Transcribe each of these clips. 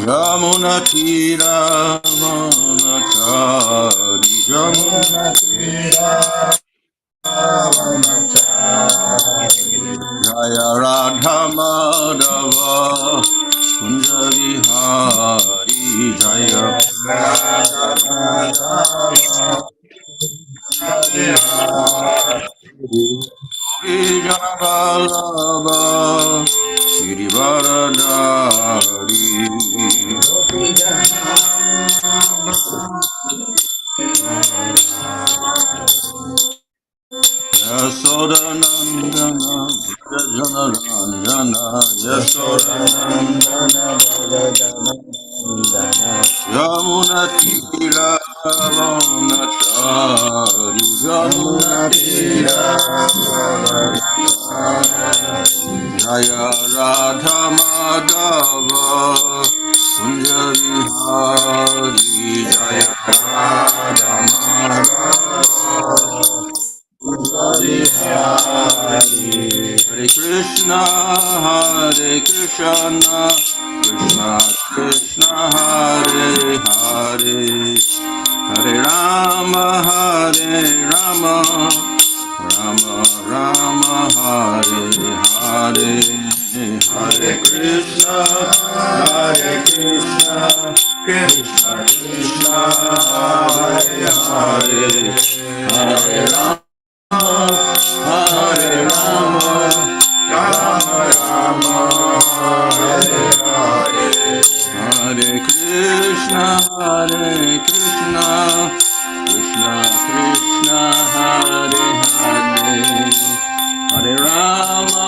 Yamuna Tira Manachari Yamuna Tira Jaya Radha Madhava Kunja Vihari Jaya Radha Madhava Vijayavallabha Girivaradari Yasodanandana Jajanarandana Yasodanandana Jajanarandana Yamunatira Vonachari Yamunatira Jaya Radha Madhava Kunja Vihari Jaya Radha Madhava Hare Krishna, Hare Krishna, Krishna Krishna, Hare Hare, Hare Rama, Hare Rama, Rama Rama, Hare Hare, Hare Krishna, Hare Krishna, Krishna Krishna, Hare Hare, Hare Rama. Hare Rama, Rama Rama, Hare Hare, Hare Krishna, Krishna Krishna, Hare Hare, Hare Rama,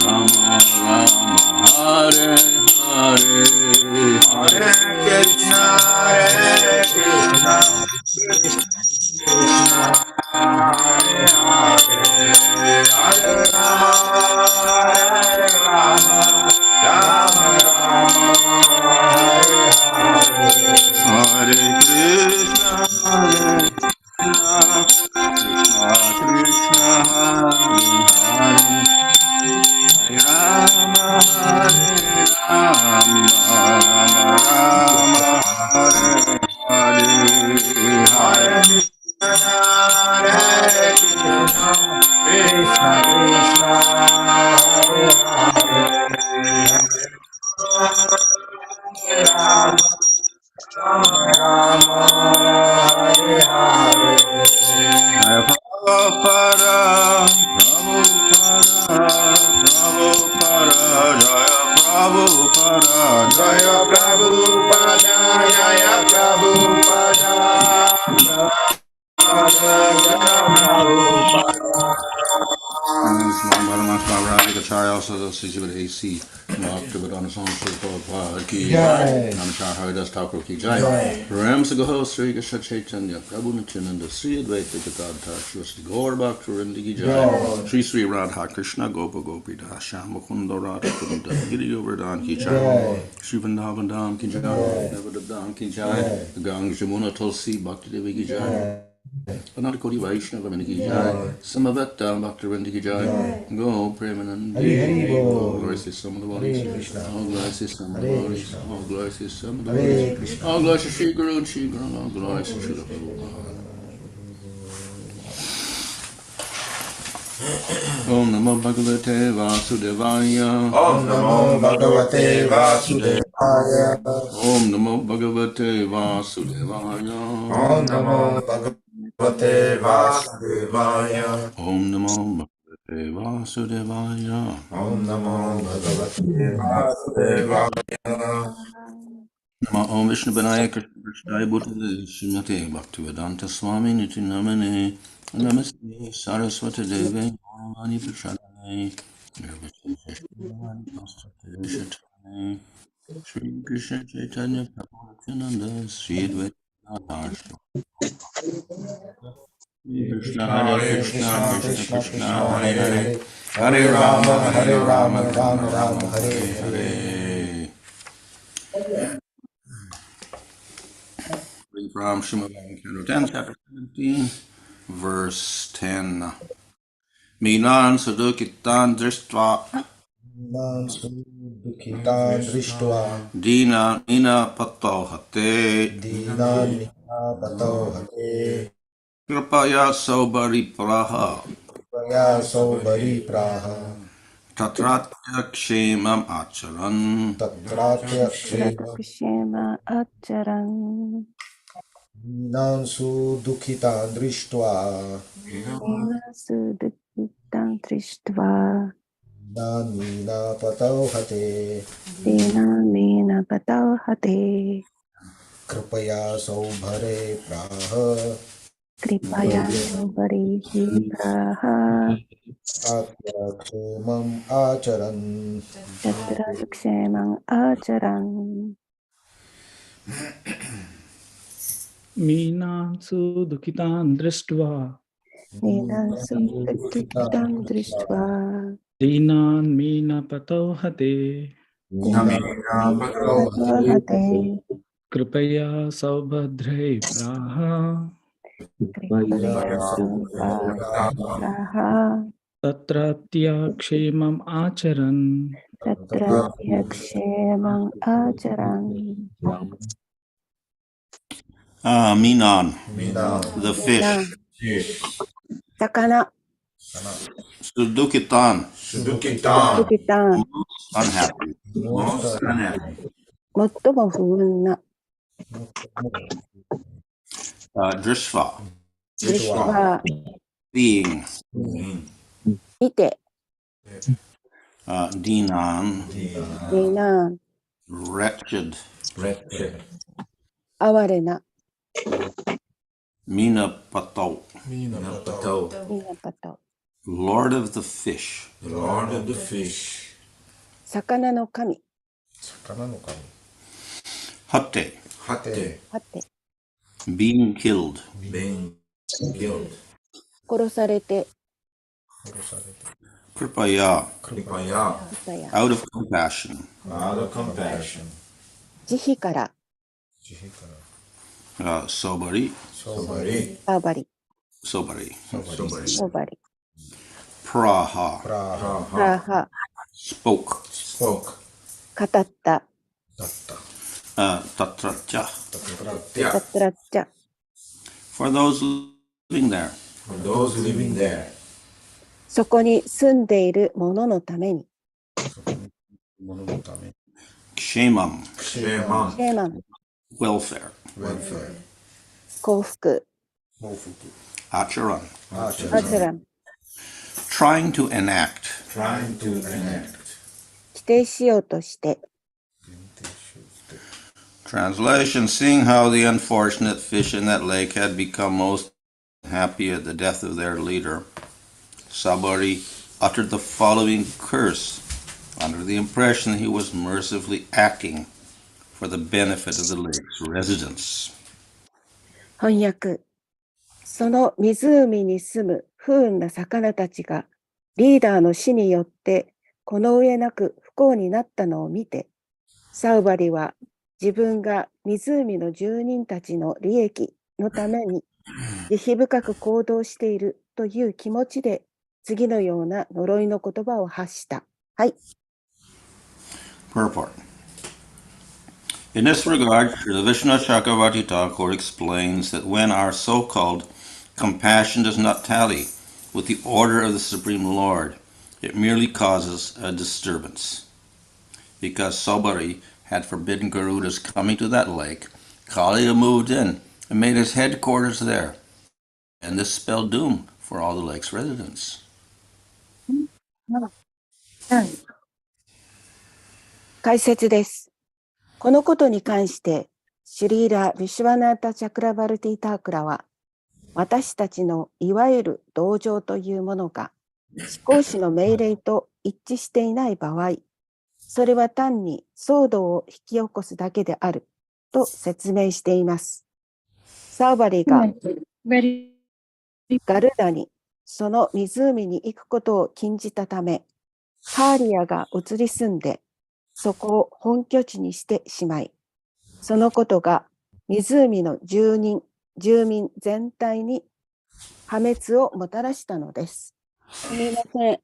Rama Rama, Hare Hare, Hare Krishna, Krishna. Hare Hare, Hare Rama, Rama Rama, Hare Hare, Hare Krishna, Krishna Krishna, Hare Hare, Hare Rama, Rama Rama, Hare Hare, Hare Hare Krishna, Krishna Krishna, Hare Hare, Hare Rama, Rama Hare Hare, Jaya Prabhupada, Prabhupada, Jaya Prabhupada, Jaya Prabhupada, Maharaja, also associated with AC, Dr. BhanuSwami Maharaja ki jai, Namaskar Haridas Thakur ki jai, Ram Sagaho Sri Krishna Chaitanya Prabhu Nityananda Sri Advaita Gadadhar Shri Gaur Bhaktivinoda ki jai, Sri Sri Radha Krishna Gopa Gopi Das Shyam Mukunda Radha Kunda Giri Govardhan ki jai, Sri Vrindavan Dham ki jai, Navadip Dham ki jai, Gang Jamuna Tulsi Bhakti Devi ki jai, Another Kodi Vaishnava Ki Jai, Samavata Bhaktivinoda Ki Jai, Go Premanandi, all glories to some of the bodies, all glories to some of the bodies, all glories to some of the bodies, all glories to Sri Guru, all glories to Sri Prabhupada. Om Namo Bhagavate Vasudevaya. Om Namo Bhagavate Vasudevaya. Om Namo Bhagavate Vasudevaya. Om Namo Bhagavate Vasudevaya. Om Namo Bhagavate Vasudevaya. Om Namo Bhagavate Vasudevaya. Namo Om Vishnu Benaya Krishna Krishnaya Bhutale Srimate Bhaktivedanta Swami Niti Namane Namaste Saraswati Deve Mani Prashadane Nirvana Shatane Sri Krishna Chaitanya Prabhu Nityananda Sri Advaita Krishna Hare Krishna Krishna Krishna Hare Hare Hare Rama Rama Rama Hare Hare. From Srimad Bhagavatam, chapter 17, verse 10. Minan sudukitan dristva Nan sudukhitan drishtva Dina Nina Patohate Dinan nina pato hate Kripaya Sobari Praha Prayaso bari praha Tatratya Kshemam Acharan Tatratya kshema Kshema Acharan Dinan sudukhitan drishtva Nina Sudukitan Trishtva Nan nina pato hate Dina Mina Patauhate Kripaya saubhare praha Kripaya Sobarihi Praha Tatya kshemam acharan Tatra Kshemang Acharan मीनांसु दुखितान् दृष्ट्वा Nina Sudukitan Trishtva दीनान् मीनपतौ हते Dina Mina Patauhate कृपया सौभद्रै प्राह Kripaya Sobarihi Praha तत्रत्यक्षेमम् आचरन् Tatra Kshemang Acharan Minan, Minan the fish. fish Sakana Sudukitan, Sudukitan Sudukitan unhappy. most unhappy 最も不運な Drishva, ドリシュは being. 見て Dinan, みな wretched. wretched 哀れな Mina Pato, Napato みなパト Lord of the fish. the Lord of the fish 魚の神 魚の神 Hatte, はてはて being killed. being killed 殺されて 殺されて Kripaya, クリパヤ 草や out of compassion. out of compassion 慈悲から慈悲から Sobari, そばりあばり Sobari. そばりおばり Praha, プラハプラハ spoke. spoke 語っただった Tatratya, タトラティアタトラッチャ for those living there. for those living there そこに住んでいる者のために物のため Kshemam, シェーマンシェーマン welfare. ウェルフェ幸福報復 Acharan, アーチャアジャラン trying to enact. trying to enact 規定しようとして Translation, seeing how the unfortunate fish in that lake had become most happy at the death of their leader, Sabari uttered the following curse under the impression that he was mercifully acting for the benefit of the lake's residents. 翻訳その湖に住む不運な魚たちがリーダーの死によってこの上なく不幸になったのを見てサウバリは自分が湖の住人たちの利益のために慈悲深く行動しているという気持ちで次のような呪いの言葉を発した。はい。Purport. In this regard, Srila Vishnu Chakravarti Thakur explains that when our so-called compassion does not tally with the order of the Supreme Lord, it merely causes a disturbance. Because Sobari had forbidden Garuda's coming to that lake, Kaliya moved in and made his headquarters there. And this spelled doom for all the lake's residents. 解説です。このことに関して、シュリーラ・ヴィシュワナータ・チャクラバルティ・タークラは、私たちのいわゆる同情というものが、思考主の命令と一致していない場合、それは単に騒動を引き起こすだけであると説明しています。サウバリがガルダにその湖に行くことを禁じたため、カーリアが移り住んで、そこを本拠地にしてしまい、そのことが湖の住民全体に破滅をもたらしたのです。すみません。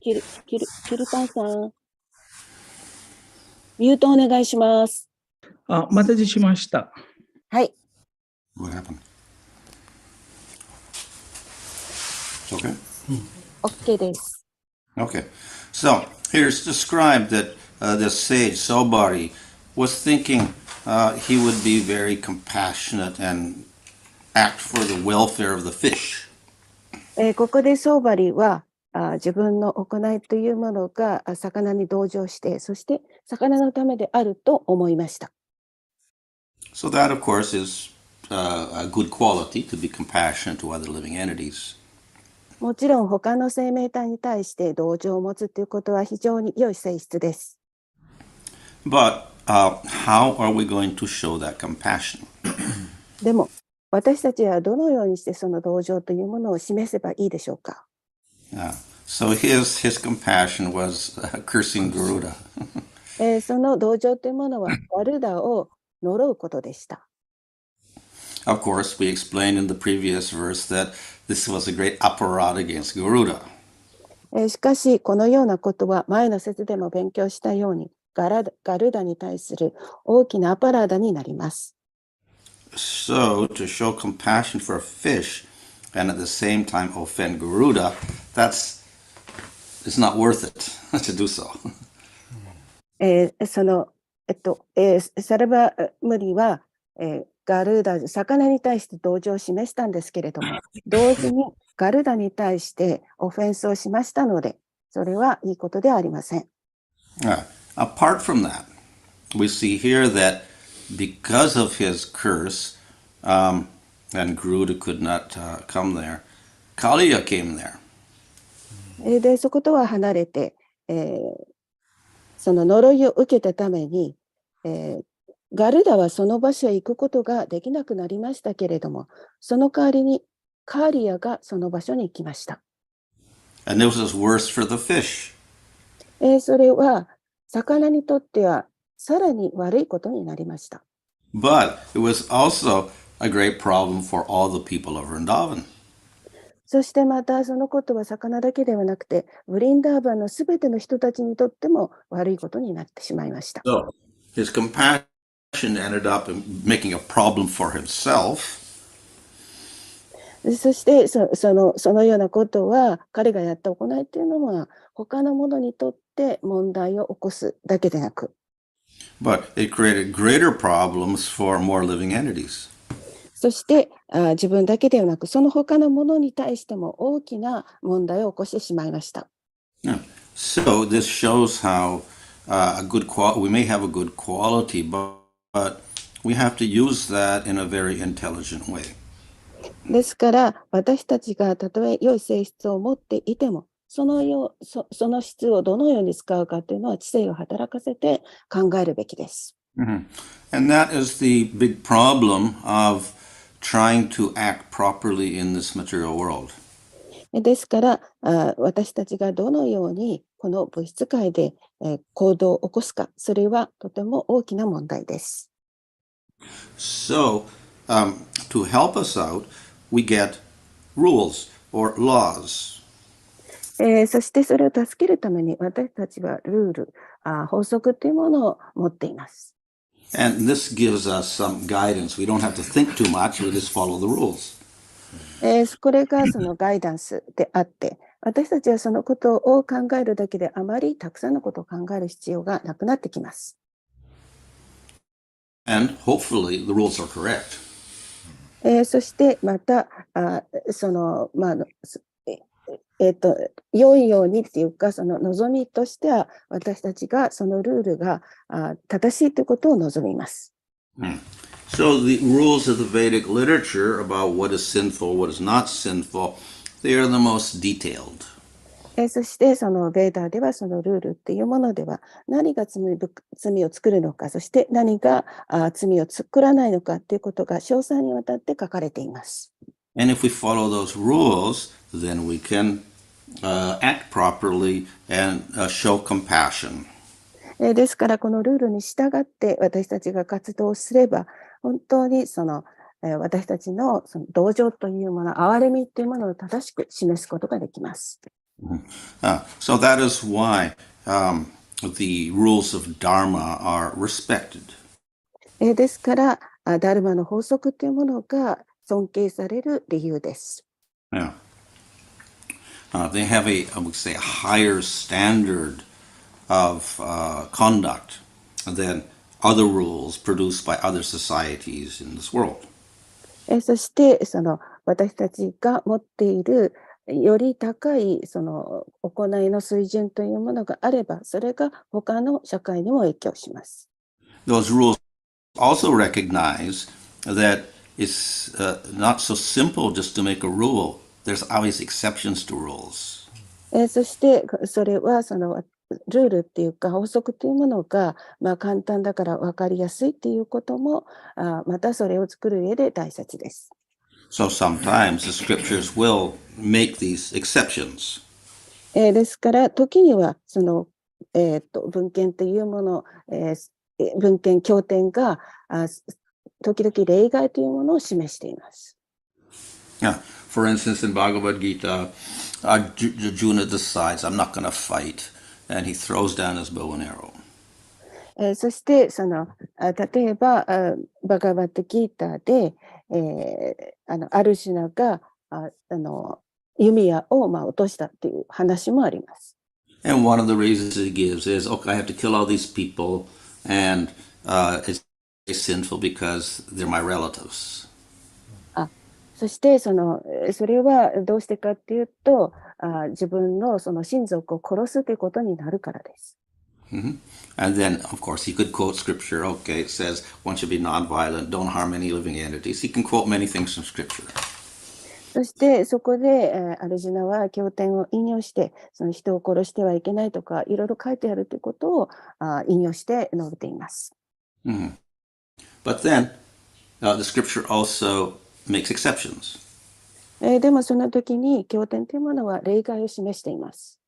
キルタンさん、ミュートお願いします。お待たせしました。はい。What happened? It's okay? OK です。Okay. So here's described that this sage, Sobari, was thinking he would be very compassionate and act for the welfare of the fish. ここでソーバリは自分の行いというものが魚に同情して、そして魚のためであると思いました。So that, of course, is a good quality to be compassionate to other living entities. もちろん他の生命体に対して同情を持つということは非常に良い性質です。But how are we going to show that compassion? でも私たちはどのようにしてその同情というものを示せばいいでしょうか。So his compassion was cursing Garuda. その同情というものはガルダを呪うことでした。Of course, we explained in the previous verse that this was a great aparad against Garuda. しかしこのようなことは前の節でも勉強したようにガルダに対する大きなアパラーダになります。So to show compassion for a fish and at the same time offend Garuda, it's not worth it to do so. サルバムリは、ガルダ、魚に対して同情を示したんですけれども、同時にガルダに対してオフェンスをしましたので、それはいいことではありません。Apart from that, we see here that because of his curse, and Garuda could not come there, Kaliya came there. で、そことは離れて、その呪いを受けたために、ガルダはその場所へ行くことができなくなりましたけれども、その代わりにカリアがその場所に行きました。And this was worse for the fish. それは魚にとってはさらに悪いことになりました。But it was also a great problem for all the people of Vrindavan. そしてまたそのことは魚だけではなくて、ブリンダーバンのすべての人たちにとっても悪いことになってしまいました。So his compassion ended up making a problem for himself. そしてそのようなことは彼がやった行いというのは他の者にとって問題を起こすだけでなく、But it created greater problems for more living entities. そして自分だけではなくその他の者に対しても大きな問題を起こしてしまいました。Yeah. So this shows how we may have a good quality, but we have to use that in a very intelligent way. ですから私たちがたとえ良い性質を持っていてもその質をどのように使うかというのは知性を働かせて考えるべきです。Mm-hmm. And that is the big problem of trying to act properly in this material world. ですから私たちがどのようにこの物質界で行動を起こすか、それはとても大きな問題です。So, to help us out, we get rules or laws. そしてそれを助けるために私たちはルール、法則というものを持っています。And this gives us some guidance. We don't have to think too much. We just follow the rules. これがそのガイダンスであって、私たちはそのことを考えるだけであまりたくさんのことを考える必要がなくなってきます。And hopefully the rules are correct. そしてまた良いようにっていうか、その望みとしては私たちがそのルールが正しいということを望みます。So the rules of the Vedic literature about what is sinful, what is not sinful, they are the most detailed. そしてそのベーダーではそのルールっていうものでは何が罪を作るのか、そして何が罪を作らないのかっていうことが詳細にわたって書かれています。And if we follow those rules, then we can act properly and show compassion. ですからこのルールに従って私たちが活動すれば本当にその私たちのその同情というもの、憐れみというものを正しく示すことができます。So that is why the rules of Dharma are respected. ですから、ダルマの法則というものが尊敬される理由です。Yeah. They have I would say, a higher standard of conduct than other rules produced by other societies in this world. そして、その私たちが持っているより高いその行いの水準というものがあれば、それが他の社会にも影響します。Those rules also recognize that it's not so simple just to make a rule. There's always exceptions to rules. そしてそれはそのルールっていうか法則というものが、簡単だから分かりやすいっていうこともまたそれを作る上で大切です。So sometimes the scriptures will make these exceptions. ですから時にはその、文献というもの、文献経典が時々例外というものを示しています。Yeah. For instance, in Bhagavad Gita, Arjuna decides, I'm not going to fight, and he throws down his bow and arrow. そしてその例えばバガバットギーターで、アルシュナが弓矢を落としたっていう話もあります。And one of the reasons he gives is, okay, I have to kill all these people, and it's sinful because they're my relatives. そしてそれはどうしてかっていうと、自分のその親族を殺すということになるからです。Mm-hmm. And then, of course, he could quote scripture. Okay, it says one should be nonviolent, don't harm any living entities. He can quote many things from scripture. そしてそこで、アルジュナは経典を引用して、その人を殺してはいけないとかいろいろ書いてあるということを引用して述べています。Mm-hmm. But then, the scripture also makes exceptions. でもその時に経典というものは例外を示しています。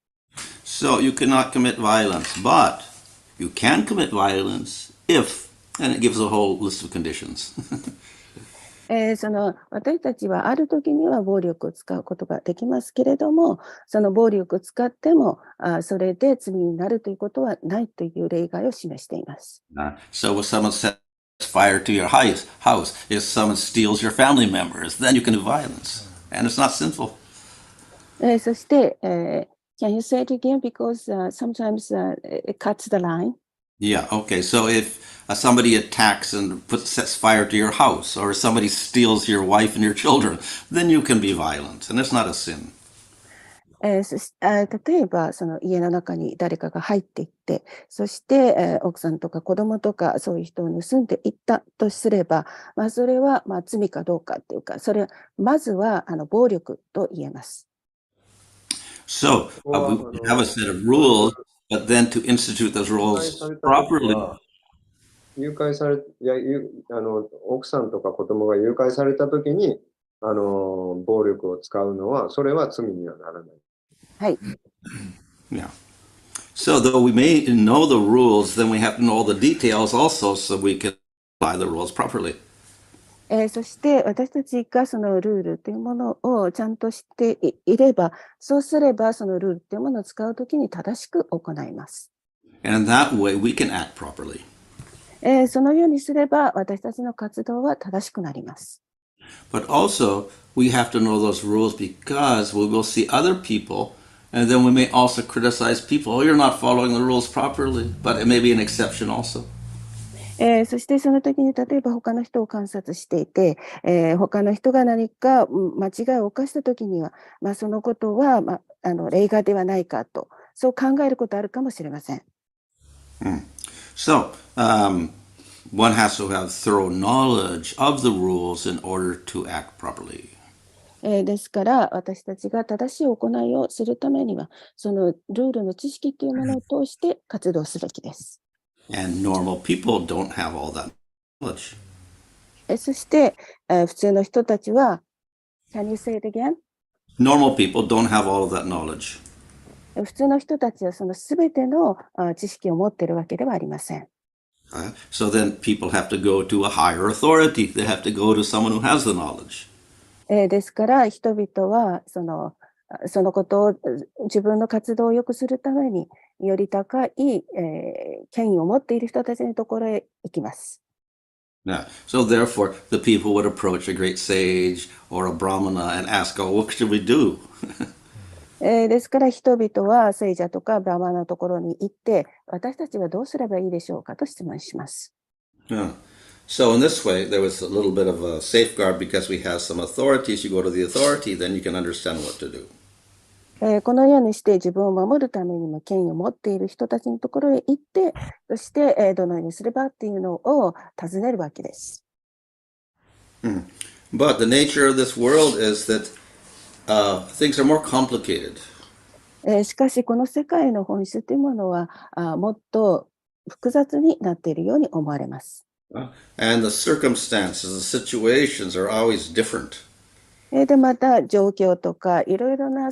So you cannot commit violence, but you can commit violence if, and it gives a whole list of conditions. 私たちはある時には暴力を使うことができますけれども、その暴力を使ってもそれで罪になるということはないという例外を示しています。So if someone sets fire to your house, if someone steals your family members, then you can do violence, and it's not sinful. そして、can you say it again? Because sometimes it cuts the line. Yeah, okay. So if somebody attacks and sets fire to your house, or somebody steals your wife and your children, then you can be violent, and it's not a sin. 例えばその家の中に誰かが入っていって、そして、奥さんとか子供とかそういう人を盗んでいったとすれば、それは罪かどうかっていうか、それはまずは暴力と言えます。So we have a set of rules, but then to institute those rules properly. 誘拐され、奥さんとか子供が誘拐されたときに、暴力を使うのは、それは罪にはならない。はい。Yeah. So though we may know the rules, then we have to know all the details also so we can apply the rules properly. そして私たちがそのルールというものをちゃんと知っていれば、そうすればそのルールというものを使うときに正しく行います。And in that way we can act properly. そのようにすれば私たちの活動は正しくなります。But also we have to know those rules because we will see other people, and then we may also criticize people. Oh, you're not following the rules properly, but it may be an exception also. そしてその時に例えば他の人を観察していて、他の人が何か間違いを犯した時には、そのことは、例外ではないかと、そう考えることあるかもしれません。So, one has to have thorough knowledge of the rules in order to act properly. ですから私たちが正しい行いをするためには、そのルールの知識というものを通して活動すべきです。And normal people don't have all that knowledge. そして、普通の人たちは、Can you say it again? Normal people don't have all of that knowledge. 普通の人たちはそのすべての知識を持っているわけではありません。So then people have to go to a higher authority. They have to go to someone who has the knowledge. ですから人々はそのことを自分の活動を良くするためにより高い、権威を持っている人たちのところへ行きます。Yeah. So therefore, the people would approach a great sage or a brahmana and ask, "Oh, what should we do?" ですから人々は聖者とかブラマのところに行って私たちはどうすればいいでしょうかと質問します。Yeah. So in this way, there was a little bit of a safeguard because we have some authorities. You go to the authority, then you can understand what to do. このようにして自分を守るためにも権威を持っている人たちのところへ行って、そして、どのようにすればっていうのを尋ねるわけです。But the nature of this world is that things are more complicated. しかしこの世界の本質というものはもっと複雑になっているように思われます。And the circumstances, the situations are always different. でまた状況とかいろいろな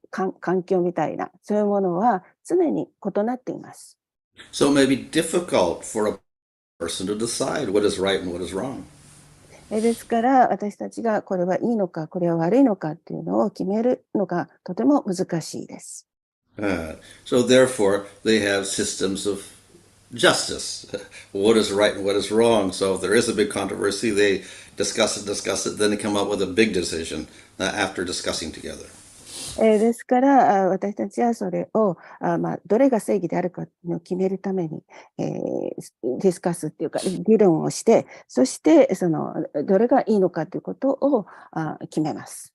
環境みたいなそういうものは常に異なっています。So it may be difficult for a person to decide what is right and what is wrong. ですから私たちがこれはいいのかこれは悪いのかっていうのを決めるのがとても難しいです。So therefore they have systems of justice. What is right and what is wrong. So if there is a big controversy, they discuss it, then they come up with a big decision after discussing together. ですから私たちはそれをどれが正義であるかを決めるために、ディスカスっていうか議論をしてそしてどれがいいのかということを決めます。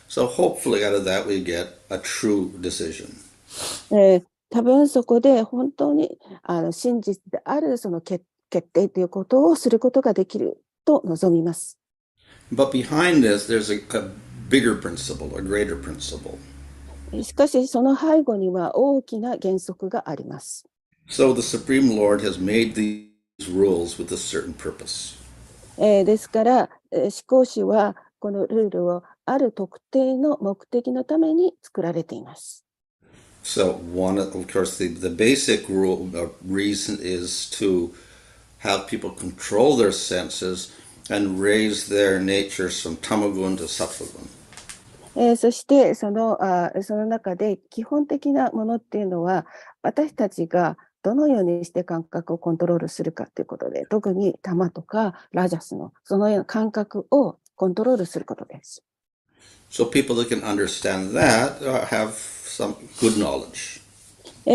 So hopefully out of that we get a true decision. 多分そこで本当に真実であるその決定ということをすることができると望みます。But behind this, there's a bigger principle, a greater principle. しかしその背後には大きな原則があります。So the Supreme Lord has made these rules with a certain purpose. ですから至高主はこのルールをある特定の目的のために作られています。So one, of course, the basic reason is to have people control their senses and raise their natures from tamagun to sattvagun. そしてその中で基本的なものっていうのは私たちがどのようにして感覚をコントロールするかということで特にタマとかラジャスのそのような感覚をコントロールすることです。So people that can understand that have some good knowledge.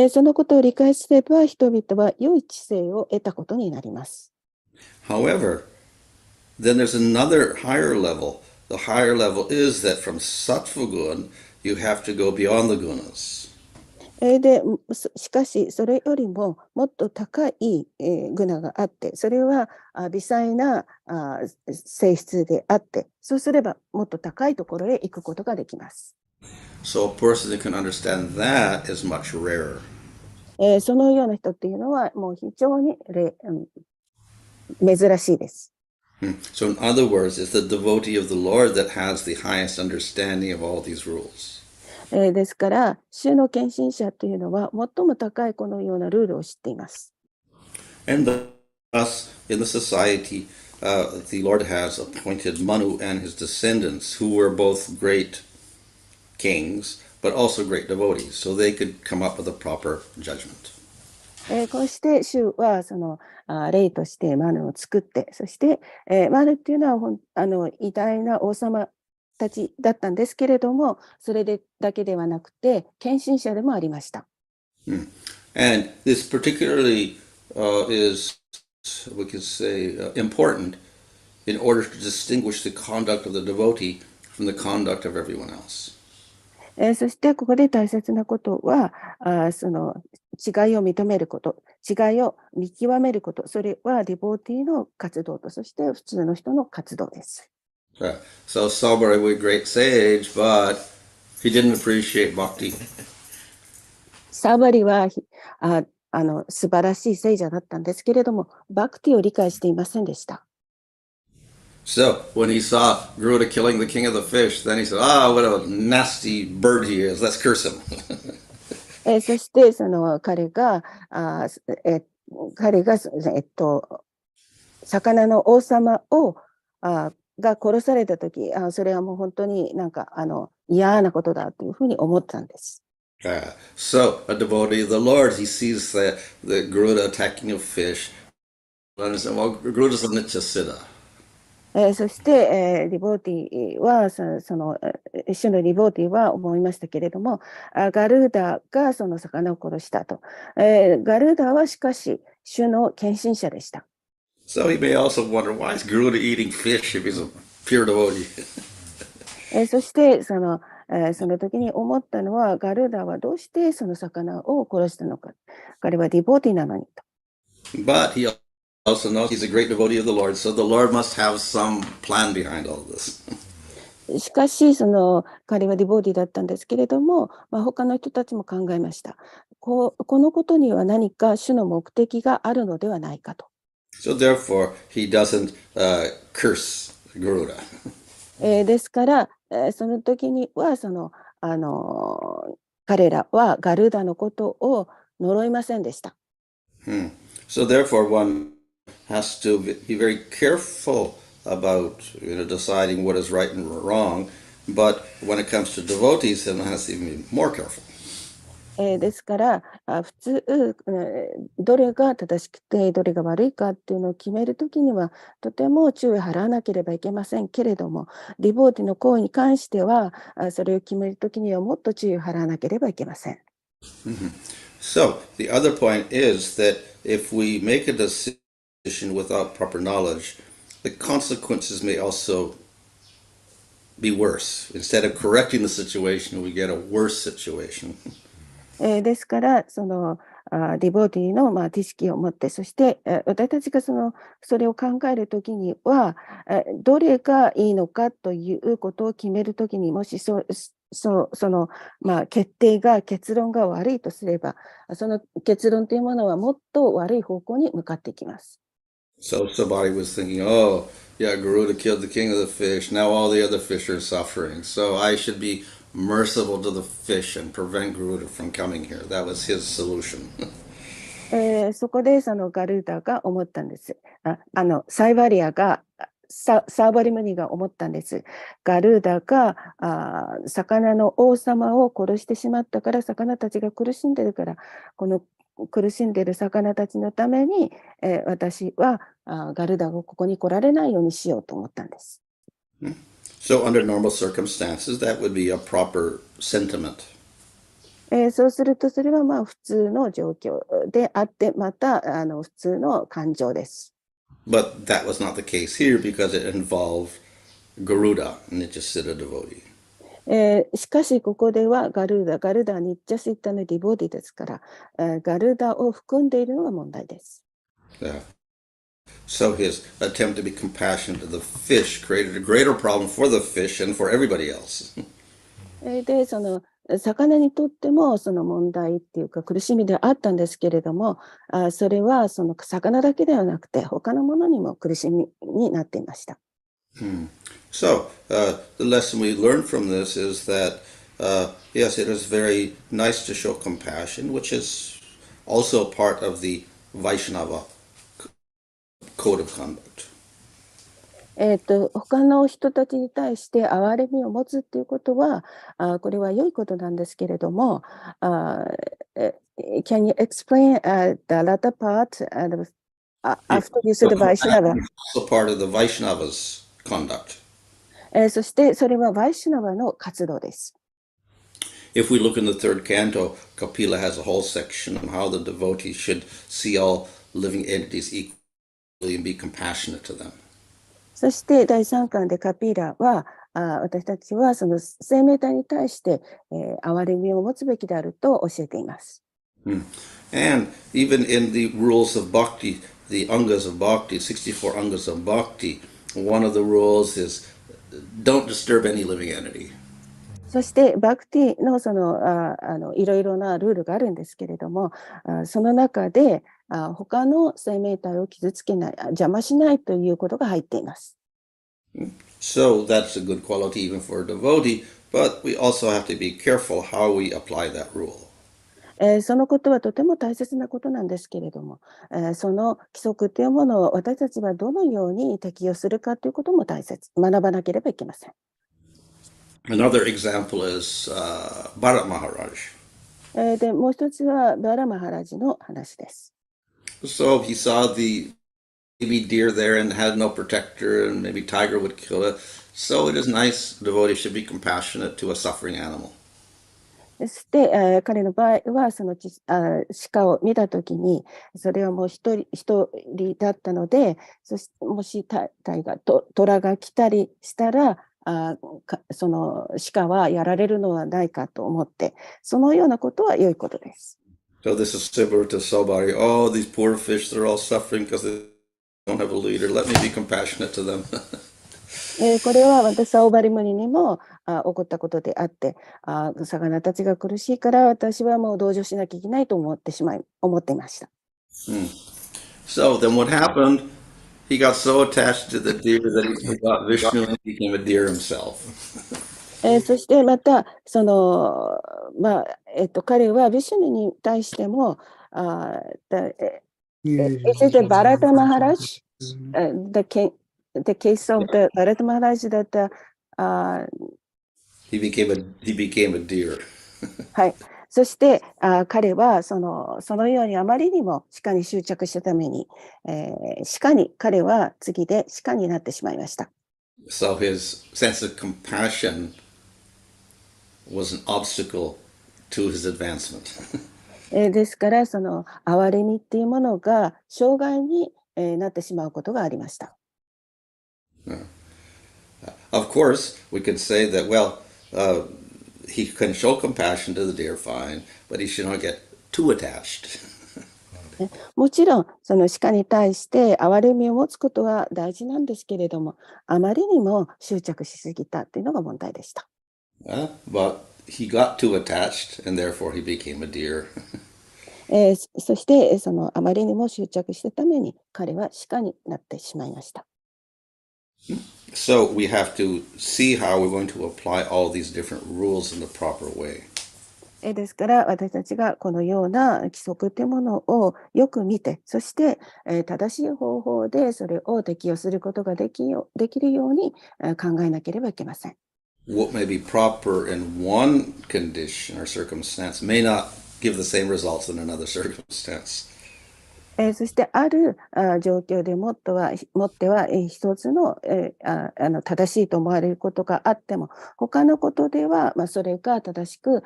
そのことを理解すれば人々は良い知性を得たことになります。However, then there's another higher level. The higher level is that from sattvagun you have to go beyond the gunas. でしかしそれよりももっと高いグナがあってそれは微細な性質であってそうすればもっと高いところへ行くことができます。So a person that can understand that is much rarer. そのような人っていうのはもう非常に珍しいです。So in other words, it's the devotee of the Lord that has the highest understanding of all these rules. ですから、主の献身者というのは最も高いこのようなルールを知っています。And thus, in the society, the Lord has appointed Manu and his descendants, who were both great kings, but also great devotees, so they could come up with a proper judgment. こうして主はその例としてマヌを作って、そして、マヌっていうのは偉大な王様たちだったんですけれども、それだけではなくて献身者でもありました。And this particularly is, we could say, important in order to distinguish the conduct of the devotee from the conduct of everyone else. そしてここで大切なことはその違いを認めること、違いを見極めること、それはディボーティーの活動と、そして普通の人の活動です。So Sabari was a great sage, but he didn't appreciate bhakti. サーバリは素晴らしい聖者だったんですけれども、バクティを理解していませんでした。So when he saw Garuda killing the king of the fish, then he said, "Ah, what a nasty bird he is. Let's curse him." そしてその彼が、彼が、魚の王様をが殺されたとき、それはもう本当になんか嫌なことだというふうに思ったんです。So, a devotee of the Lord, he sees the Garuda attacking a fish. And he says, well, Garuda's a Nityasiddha. そして、リボーティは、主のリボーティは思いましたけれども、ガルーダがその魚を殺したと。ガルーダはしかし、主の献身者でした。So he may also wonder, why is Garuda eating fish if he's a pure devotee? そしてその時に思ったのは、ガルーダはどうしてその魚を殺したのか。彼はリボーティなのにと。But he also knows he's a great devotee of the Lord, so the Lord must have some plan behind all this. しかし、彼はディボーティだったんですけれども、他の人たちも考えました。このことには何か主の目的があるのではないかと。So therefore, he doesn't curse Garuda. ですから、その時には彼らはガルーダのことを呪いませんでした。So therefore, one has to be very careful about deciding what is right and wrong. But when it comes to devotees, then one has to be more careful. ですから普通どれが正しくてどれが悪いかっていうのを決めるときにはとても注意を払わなければいけませんけれども、ディボーティの行為に関してはそれを決めるときにはもっと注意を払わなければいけません。So the other point is that if we make a decision without proper knowledge, the consequences may also be worse. Instead of correcting the situation, we get a worse situation. ですからディボーティの知識を持って、そして私たちがそれを考えるときにはどれがいいのかということを決めるときに、もし結論が悪いとすれば、その結論というものはもっと悪い方向に向かっていきます。So somebody was thinking, oh, yeah, Garuda killed the king of the fish. Now all the other fish are suffering. So I should be merciful to the fish and prevent Garuda from coming here. That was his solution. そこでガルーダが思ったんです。サーバリムニが思ったんです。ガルーダが魚の王様を殺してしまったから、魚たちが苦しんでるから、この苦しんでる魚たちのために、私はガルーダがここに来られないようにしようと思ったんです。So under normal circumstances, that would be a proper sentiment. そうするとそれは普通の状況であって、また普通の感情です。But that was not the case here because it involved Garuda, Nityasiddha devotee. しかしここではガルーダはニッチャシッタのディボーティですから、ガルーダを含んでいるのが問題です。Yeah. So his attempt to be compassionate to the fish created a greater problem for the fish and for everybody else. で、魚にとっても問題っていうか苦しみであったんですけれども、それは魚だけではなくて他のものにも苦しみになっていました。So the lesson we learned from this is that yes, it is very nice to show compassion, which is also part of the Vaishnava code of conduct. 他の人たちに対して憐れみを持つっていうことは、これは良いことなんですけれども、Can you explain the latter part after you said Vaishnava? Also part of the Vaishnava's conduct. そしてそれはバイシュナバの活動です。If we look in the third canto, Kapila has a whole section on how the devotees should see all living entities equally and be compassionate to them. そして第3巻でカピーラは私たちはその生命体に対して憐れみを持つべきであると教えています。And even in the rules of bhakti, the angas of bhakti, 64 angas of bhakti, one of the rules is don't disturb any living entity. そしてバクティのいろいろなルールがあるんですけれども、その中で他の生命体を傷つけない、邪魔しないということが入っています。So that's a good quality even for a devotee, but we also have to be careful how we apply that rule. そのことはとても大切なことなんですけれども、その規則というものを私たちはどのように適用するかということも大切、学ばなければいけません。Another example is Bharat Maharaj. で、もう一つはバラマハラジの話です。So he saw the baby deer there and had no protector, and maybe tiger would kill it. So it is nice, devotees should be compassionate to a suffering animal. そして、彼の場合はその鹿を見たときに、それはもう一人だったので、そしてもし虎が来たりしたら、その鹿はやられるのはないかと思って、そのようなことは良いことです。So this is similar to somebody, oh, these poor fish, they're all suffering because they don't have a leader. Let me be compassionate to them. これは私はオバリムニにも起こったことであって、魚たちが苦しいから私はもう同情しなきゃいけないと思っていました。So then what happened? He got so attached to the deer that he forgot Vishnu and became a deer himself. そしてまたその、彼はビシュヌに対しても、Is it the Bharata Maharaj? The case of the Bharata Maharaj that He became a deer. はい。そして彼はそのようにあまりにも鹿に執着したために、彼は次で鹿になってしまいました。So his sense of compassion was an obstacle to his advancement. ですからその憐れみっていうものが障害になってしまうことがありました。Of course, we could say that, well, he can show compassion to the deer, fine, but he should not get too attached. もちろんその鹿に対して憐れみを持つことは大事なんですけれども、あまりにも執着しすぎたっていうのが問題でした。But he got too attached, and therefore he became a deer. そしてそのあまりにも執着したために彼は鹿になってしまいました。So we have to see how we're going to apply all these different rules in the proper way. ですから私たちがこのような規則というものをよく見て、そして正しい方法でそれを適用することができるように考えなければいけません。What may be proper in one condition or circumstance may not give the same results in another circumstance. そしてある状況でもっては一つの正しいと思われることがあっても、他のことではそれが正しく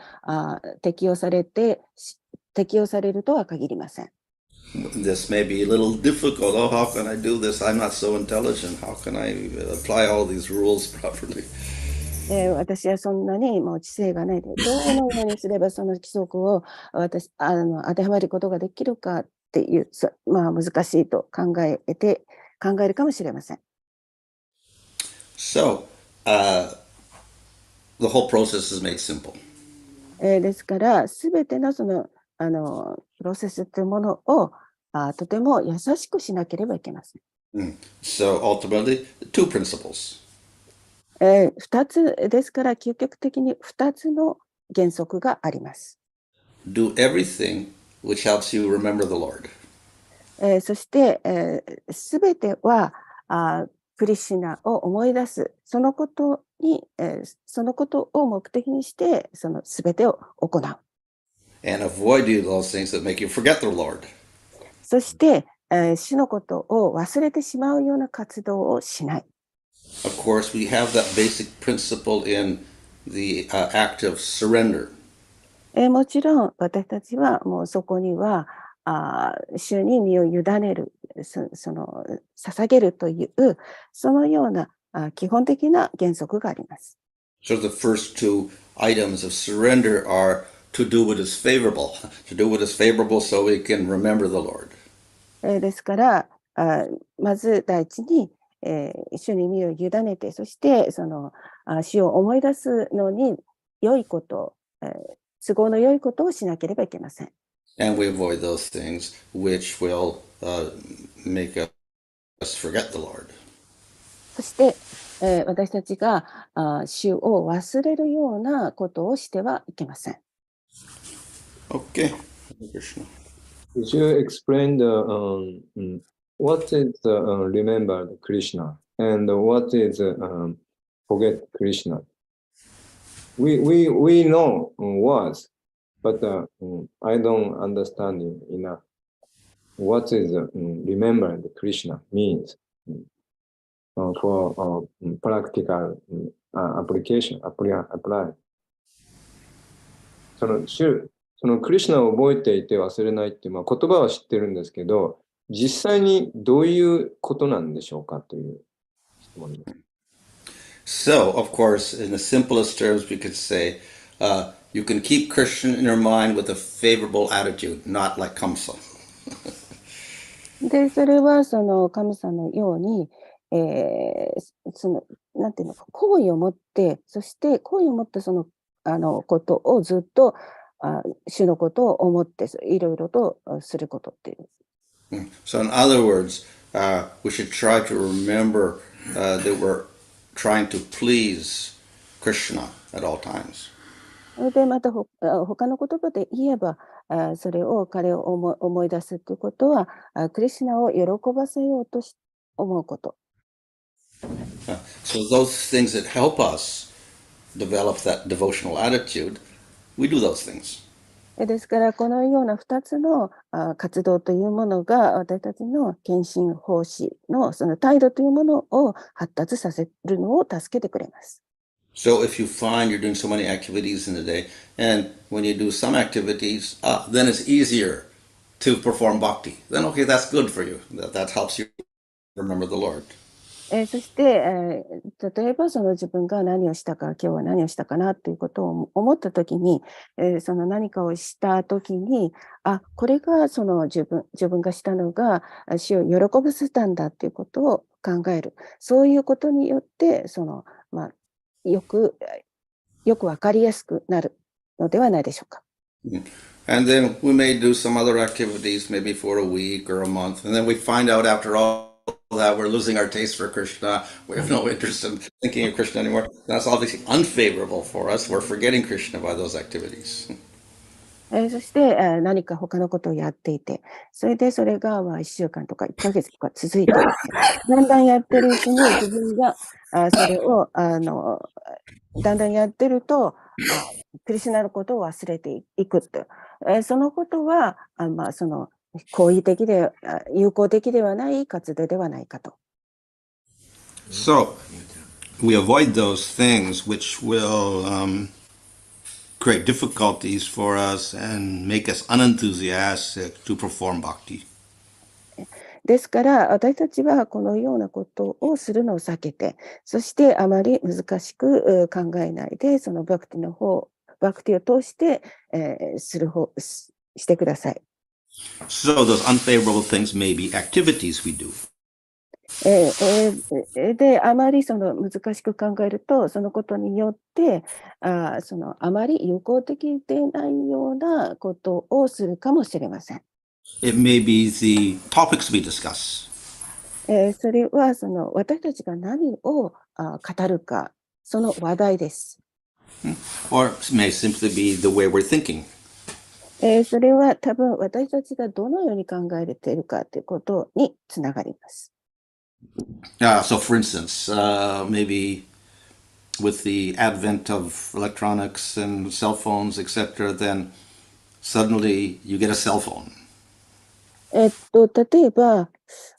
適用されるとは限りません。This may be a little difficult. Oh, how can I do this? I'm not so intelligent. How can I apply all these rules properly? 私はそんなにもう知性がないで、どのようにすればその規則を当てはまることができるかっていう、難しいと考えるかもしれません。So, the whole process is made simple. ですから、すべてのそのプロセスというものをとても優しくしなければいけません。So, ultimately, two principles. 2つですから、究極的に2つの原則があります。Do everything which helps you remember the Lord. そして、すべてはクリシュナを思い出す、そのことを目的にして、そのすべてを行う。And avoid those things that make you forget the Lord. そして、主のことを忘れてしまうような活動をしない。Of course, we have that basic principle in the act of surrender. もちろん私たちはもうそこには主に身を委ねる、捧げるというそのような基本的な原則があります。So the first two items of surrender are to do what is favorable, so we can remember the Lord. ですからまず第一に主に身を委ねて、そしてその主を思い出すのに良いこと、都合の良いことをしなければいけません。And we avoid those things which will make us forget the Lord. そして、私たちが主を忘れるようなことをしてはいけません。Okay. Hare Krishna. Could you explain what is remember Krishna and what is forget Krishna? We know words, but I don't understand enough. What is remember Krishna means for practical application, apply. そのクリシュナを覚えていて忘れないって、言葉は知ってるんですけど、実際にどういうことなんでしょうかという質問です。So, of course, in the simplest terms, we could say you can keep Krishna in your mind with a favorable attitude, not like Kamsa. で、それはその神様のように、なんていうのか、好意を持って、そして好意を持ってその、ことをずっと、主のことを思って、いろいろとすることっていう。So, in other words, we should try to remember that we're trying to please Krishna at all times. で、また他の言葉で言えば、それを彼を思い出すということは、クリシュナを喜ばせようと思うこと。So those things that help us develop that devotional attitude, we do those things. ですから、このような2つの活動というものが、私たちの献身奉仕のその態度というものを発達させるのを助けてくれます。So if you find you're doing so many activities in a day, and when you do some activities, then it's easier to perform bhakti. Then okay, that's good for you. That helps you remember the Lord. そして、例えばその自分が何をしたか、今日は何をしたかなということを思ったときに、その何かをしたときに、これがその自分がしたのが主を喜ばせたんだということを考える。そういうことによって、よくわかりやすくなるのではないでしょうか。And then we may do some other activities, maybe for a week or a month, and then we find out after all that we're losing our taste for Krishna. We have no interest in thinking of Krishna anymore. That's obviously unfavorable for us. We're forgetting Krishna by those activities. そして、何か他のことをやっていて、それでそれが1週間とか1ヶ月とか続いていて、だんだんやってるうちに自分がそれをだんだんやってると、クリシュナのことを忘れていくと。そのことは、その好意的で有効的ではない活動ではないかと。So, we avoid those things which will create difficulties for us and make us unenthusiastic to perform bhakti. ですから私たちはこのようなことをするのを避けて、そしてあまり難しく考えないで、そのバクティを通して、してください。So those unfavorable things may be activities we do. で、あまりその難しく考えると、そのことによって、そのあまり有効的でないようなことをするかもしれません。It may be the topics we discuss. それはその私たちが何を語るか、その話題です。Or it may simply be the way we're thinking. それは多分私たちがどのように考えているかということにつながります。So for instance, maybe with the advent of electronics and cell phones, etc., then suddenly you get a cell phone. 例えば、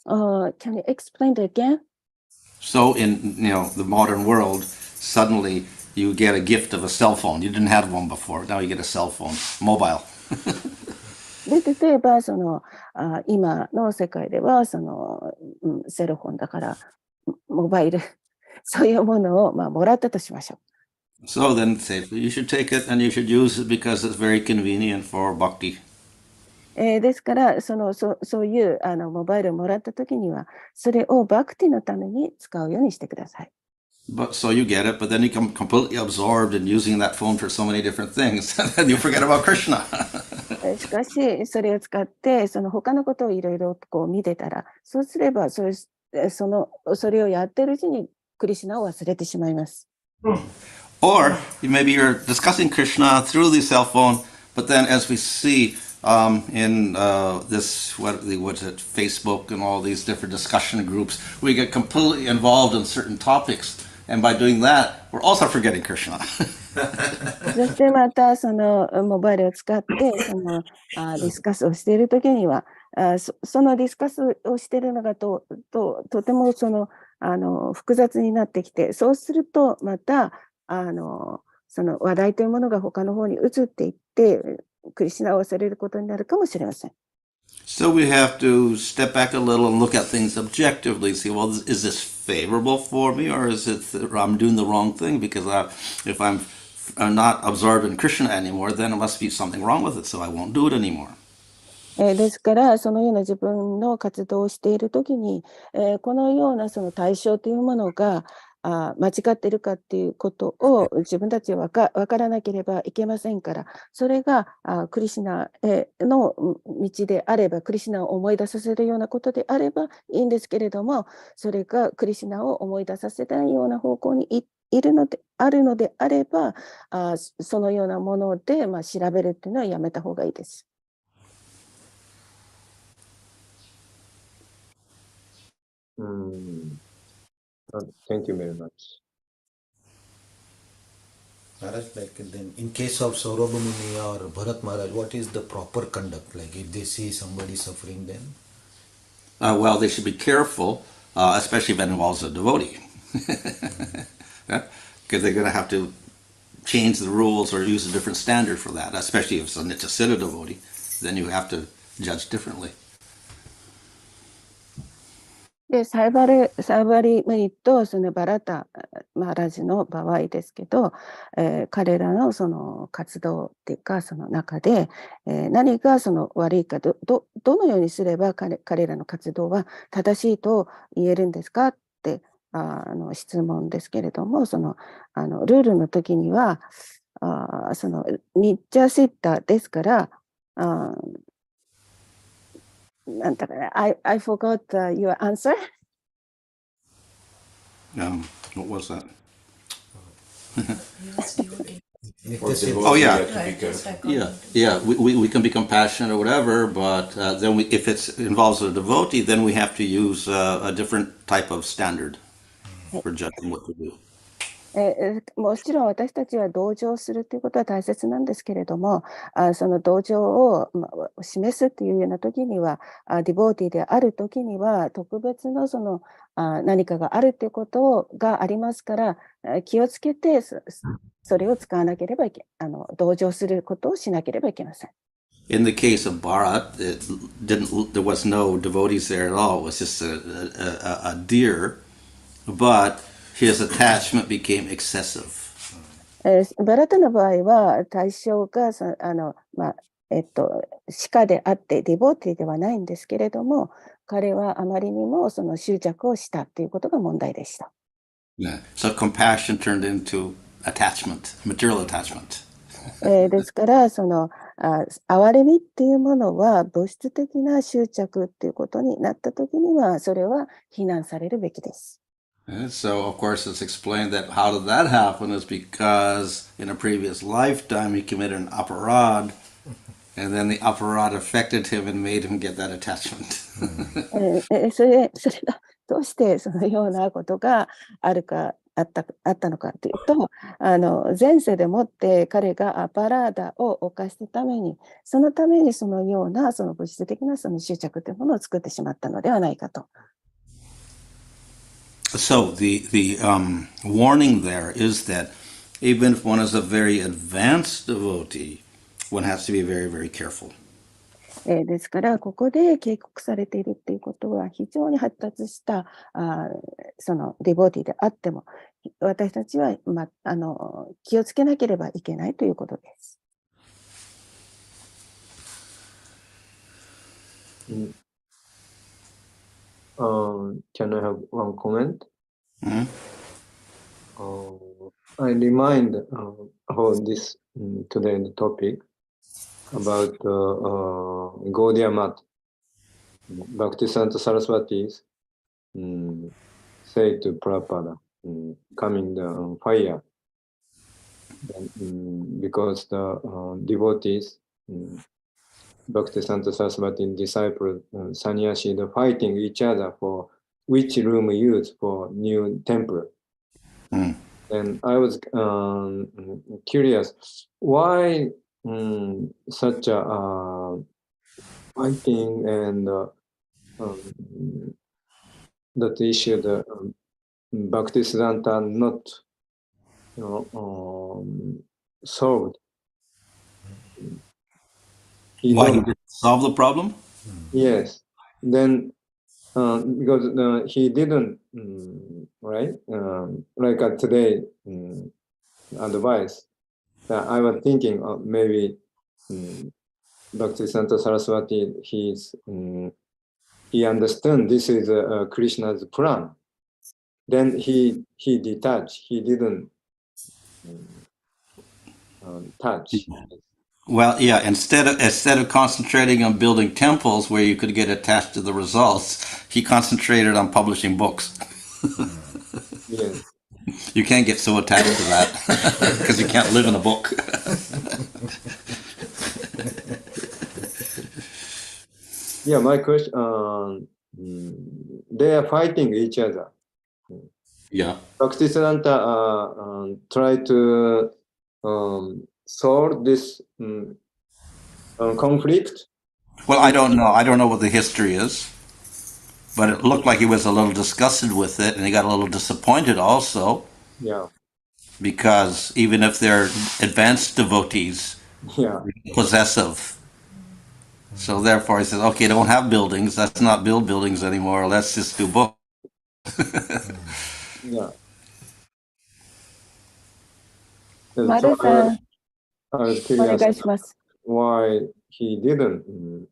can you explain it again? So in the modern world, suddenly you get a gift of a cell phone. You didn't have one before. Now you get a cell phone, mobile. で、例えばその今の世界ではその、セルフォンだからモバイルそういうものをもらったとしましょう。So then say you should take it and you should use it because it's very convenient for bhakti. ですからそういうモバイルをもらったときにはそれをバクティのために使うようにしてください。But so you get it, but then you become completely absorbed in using that phone for so many different things, and then you forget about Krishna. しかしそれを使ってその他のことをいろいろこう見てたら、そうすればそれをやってるうちにクリシュナを忘れてしまいます。Or maybe you're discussing Krishna through the cell phone, But then, as we see in this, what's it, Facebook and all these different discussion groups, we get completely involved in certain topics. And by doing that, we're also forgetting Krishna. そしてまたそのモバイルを使ってそのディスカスをしているときにはそのディスカスをしているのがとてもその複雑になってきて、そうするとまたその話題というものが他の方に移っていってクリシュナを忘れることになるかもしれません。So we have to step back a little and look at things objectively. See, well, is this favorable for me, or is it I'm doing the wrong thing? Because if I'm not absorbed in Krishna anymore, then it must be something wrong with it, so I won't do it anymore. ですからそのような自分の活動をしているときに、このようなその対象というものが間違っているかっていうことを自分たちは分からなければいけませんから、それがクリシュナの道であれば、クリシュナを思い出させるようなことであればいいんですけれども、それがクリシュナを思い出させないような方向にあるのであれば、そのようなもので調べるっていうのはやめた方がいいです。Thank you very much. Maharaj, like then in case of Saurabha Muni or Bharat Maharaj, what is the proper conduct? Like if they see somebody suffering, then? Well, they should be careful, especially if it involves a devotee. Because they're going to have to change the rules or use a different standard for that, especially if it's a Nityasiddha devotee. Then you have to judge differently. でサイバリムニとそのバラタマハラジの場合ですけど、彼らのその活動っていうかその中で、何がその悪いかどのようにすれば彼らの活動は正しいと言えるんですかって質問ですけれども、そのルールの時にはそのニッチャシッタですからなんだかな、I forgot your answer. What was that? Oh yeah. Yeah. We can be compassionate or whatever, but then if it involves a devotee, then we have to use a different type of standard for judging what to do. もちろん私たちは同情するということは大切なんですけれども、その同情を示すというような時には、ディボーティーである時には特別のその何かがあるということがありますから、気をつけてそれを使わなければ同情することをしなければいけません。In the case of Bharat, there was no devotees there at all. It was just a deer, but his attachment became excessive. バラタの場合は対象が鹿であってディボーティーではないんですけれども、彼はあまりにもその執着をしたということが問題でした。Yeah. So compassion turned into attachment, material attachment. ですからその憐れみっていうものは物質的な執着っていうことになった時にはそれは非難されるべきです。And so, of course, it's explained that how did that happen is because in a previous lifetime he committed an aparad, and then the aparad affected him and made him get that attachment. それがどうしてそのようなことがあったのかというと、前世でもって彼がアパラーダを犯したために、そのためにそのようなその物質的なその執着というものを作ってしまったのではないかと。So the warning there is that even if one is a very advanced devotee, one has to be very, very careful. ですからここで警告されているっていうことは非常に発達したそのディボーティーであっても私たちは、気をつけなければいけないということです。Can I have one comment? Mm-hmm. I remind about this today's topic about Gaudiya Mat. Bhaktisanta Saraswati say to Prabhupada, coming the fire, because the devotees Bhaktisiddhanta Saraswati disciple Sannyasi fighting each other for which room used for new temple. And I was curious, why such a fighting and that issue, the Bhaktisiddhanta not solved. Why he didn't solve the problem? Yes. Then because he didn't, right? Like today advice. I was thinking maybe Bhaktisiddhanta Saraswati, he understands this is Krishna's plan. Then he detached. He didn't touch. Well, yeah. Instead of concentrating on building temples where you could get attached to the results, he concentrated on publishing books. Yes. You can't get so attached to that because you can't live in a book. Yeah, my question. They are fighting each other. Yeah. Bhaktisiddhanta try to solve this conflict. Well, I don't know. I don't know what the history is, but it looked like he was a little disgusted with it, and he got a little disappointed also. Yeah. Because even if they're advanced devotees, Yeah. possessive. So therefore, he says, "Okay, don't have buildings. Let's not build buildings anymore. Let's just do books." Yeah. 丸さん、 I was お願 curious いします。 why he didn't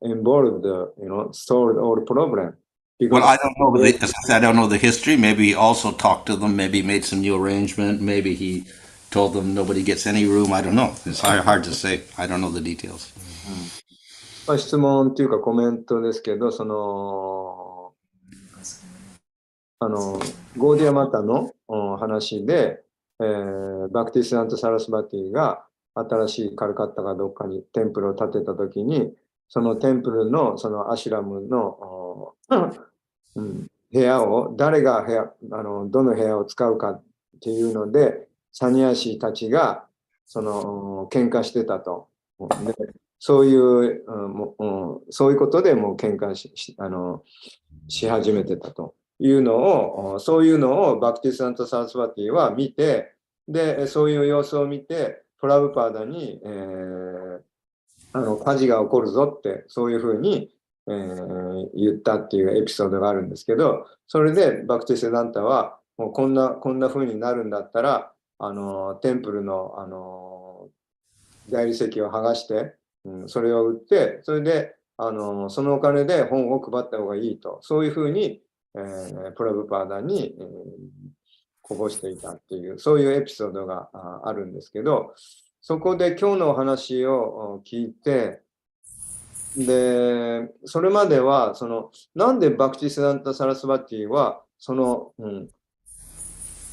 involve the solve all problem. Well, I don't know. As I said, I don't know the history. Maybe he also talked to them. Maybe he made some new arrangement. Maybe he told them nobody gets any room. I don't know. It's hard to say. I don't know the details. まあ質問っていうかコメントですけど、ゴーディアマタの話で、バクティスダント・サラスバティが新しいカルカッタかどっかにテンプルを建てたときに、そのテンプルのそのアシュラムの、部屋を、誰がどの部屋を使うかっていうので、サニアシたちが喧嘩してたと。でそういうことでもう喧嘩し始めてたというのを、そういうのをバクティスダント・サラスバティは見て、で、そういう様子を見て、プラブパーダに、火事が起こるぞって、そういうふうに、言ったっていうエピソードがあるんですけど、それでバクティスダンタは、もうこんなふうになるんだったら、テンプルの、大理石を剥がして、それを売って、それで、そのお金で本を配った方がいいと、そういうふうに、プラブパーダに、こぼしていたっていう、そういうエピソードがあるんですけど、そこで今日のお話を聞いて、で、それまでは、なんでバクティスダンタ・サラスバティは、その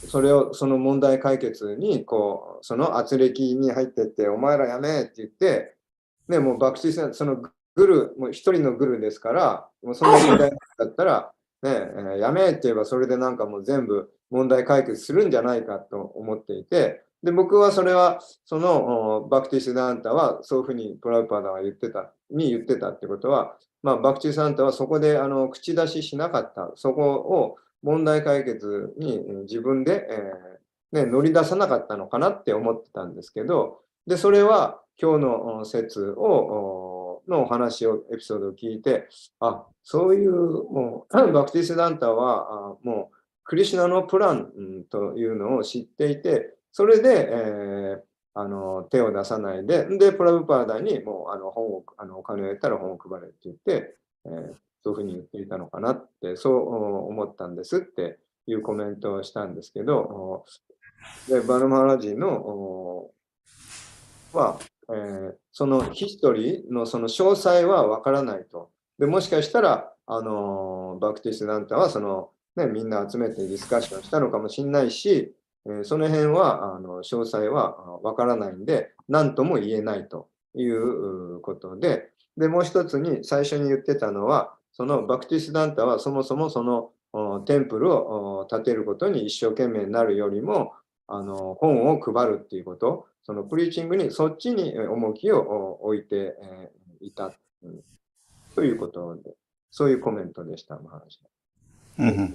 問題解決に、その圧力に入ってって、お前らやめって言って、ね、もうバクティスダンタ、そのグル、もう一人のグルですから、もうその問題だったら、ね、やめって言えばそれでなんかもう全部問題解決するんじゃないかと思っていて、で、僕はそれは、バクティスダンタはそういうふうにプラウパーダが言ってたってことは、まあ、バクティスダンタはそこで口出ししなかった。そこを問題解決に自分で、乗り出さなかったのかなって思ってたんですけど、で、それは今日の説のお話を、エピソードを聞いて、あ、そういう、もう、バクティスダンタは、もう、クリシュナのプランというのを知っていて、それで、手を出さないで、で、プラブパーダにもうお金を得たら本を配れって言って、そういうふうに言っていたのかなって、そう思ったんですっていうコメントをしたんですけど、でバヌマハラジのは、そのヒストリーのその詳細はわからないと。でもしかしたら、バクティスダンタはみんな集めてディスカッションしたのかもしれないし、その辺は詳細はわからないんで、何とも言えないということで、もう一つに最初に言ってたのは、そのバクティスダンタはそもそもそのテンプルを建てることに一生懸命になるよりも、本を配るっていうこと、そのプリーチングにそっちに重きを置いていたということで、そういうコメントでした、マハラジャ。Mm-hmm.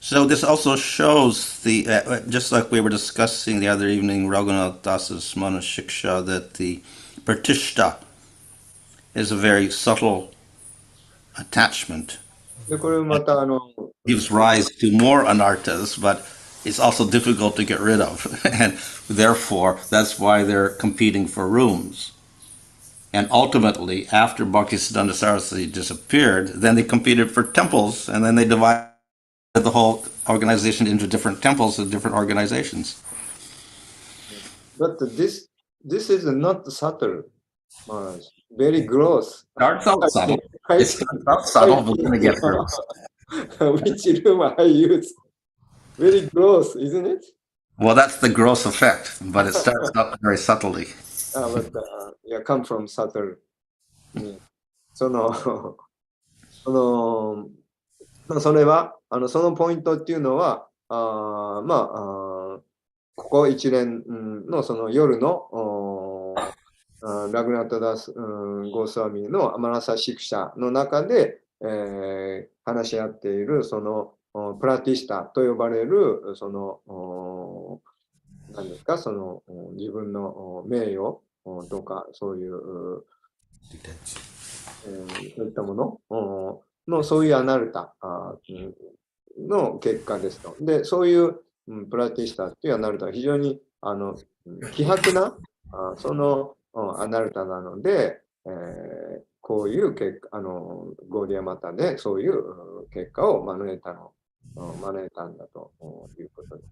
So this also shows the, just like we were discussing the other evening, Raghunath Das's Manashiksha, that the Pratishta is a very subtle attachment. で、これまたGives rise to more anarthas, but it's also difficult to get rid of. And therefore, that's why they're competing for rooms. And ultimately, after Bhaktisiddhanta Saraswati disappeared, then they competed for temples, and then they divided the whole organization into different temples and different organizations. But this is not subtle, Maharaj. Very gross. Starts out subtle. It starts out subtle, but then it gets gross. Which room I use? Very gross, isn't it? Well, that's the gross effect, but it starts out very subtly. But yeah, come from subtle. それはそのポイントっていうのはここ一連のその夜のラグナタダスゴースワミのアマラサシクシャの中で、話し合っているそのプラティスタと呼ばれるその何ですか、その自分の名誉とかそういうそういったもののそういうアナルタの結果ですと。で、そういうプラティスタというアナルタは非常に希薄なそのアナルタなので、こういう結果ゴーディアマタでそういう結果を招いたんだということです。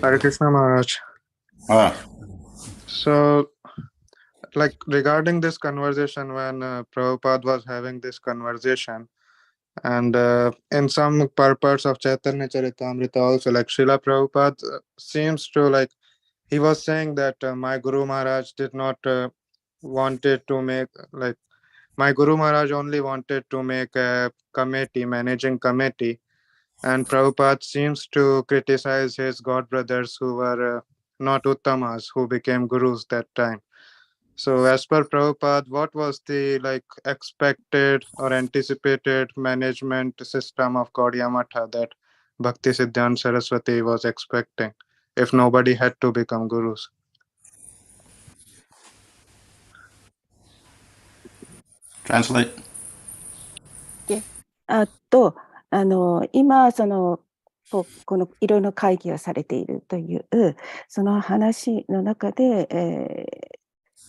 Hare Krishna Maharaj. So, like regarding this conversation, when Prabhupada was having this conversation, and in some purports of Chaitanya Charitamrita also, like Srila Prabhupada seems to like, he was saying that my Guru Maharaj did not wanted to make, like, my Guru Maharaj only wanted to make a committee, managing committee, and Prabhupada seems to criticize his god brothers who were not Uttamas, who became gurus that time. So as per Prabhupada, what was the like expected or anticipated management system of Gaudiya Matha that Bhaktisiddhanta Saraswati was expecting if nobody had to become gurus? Translate. 今このいろいろ会議をされているというその話の中で、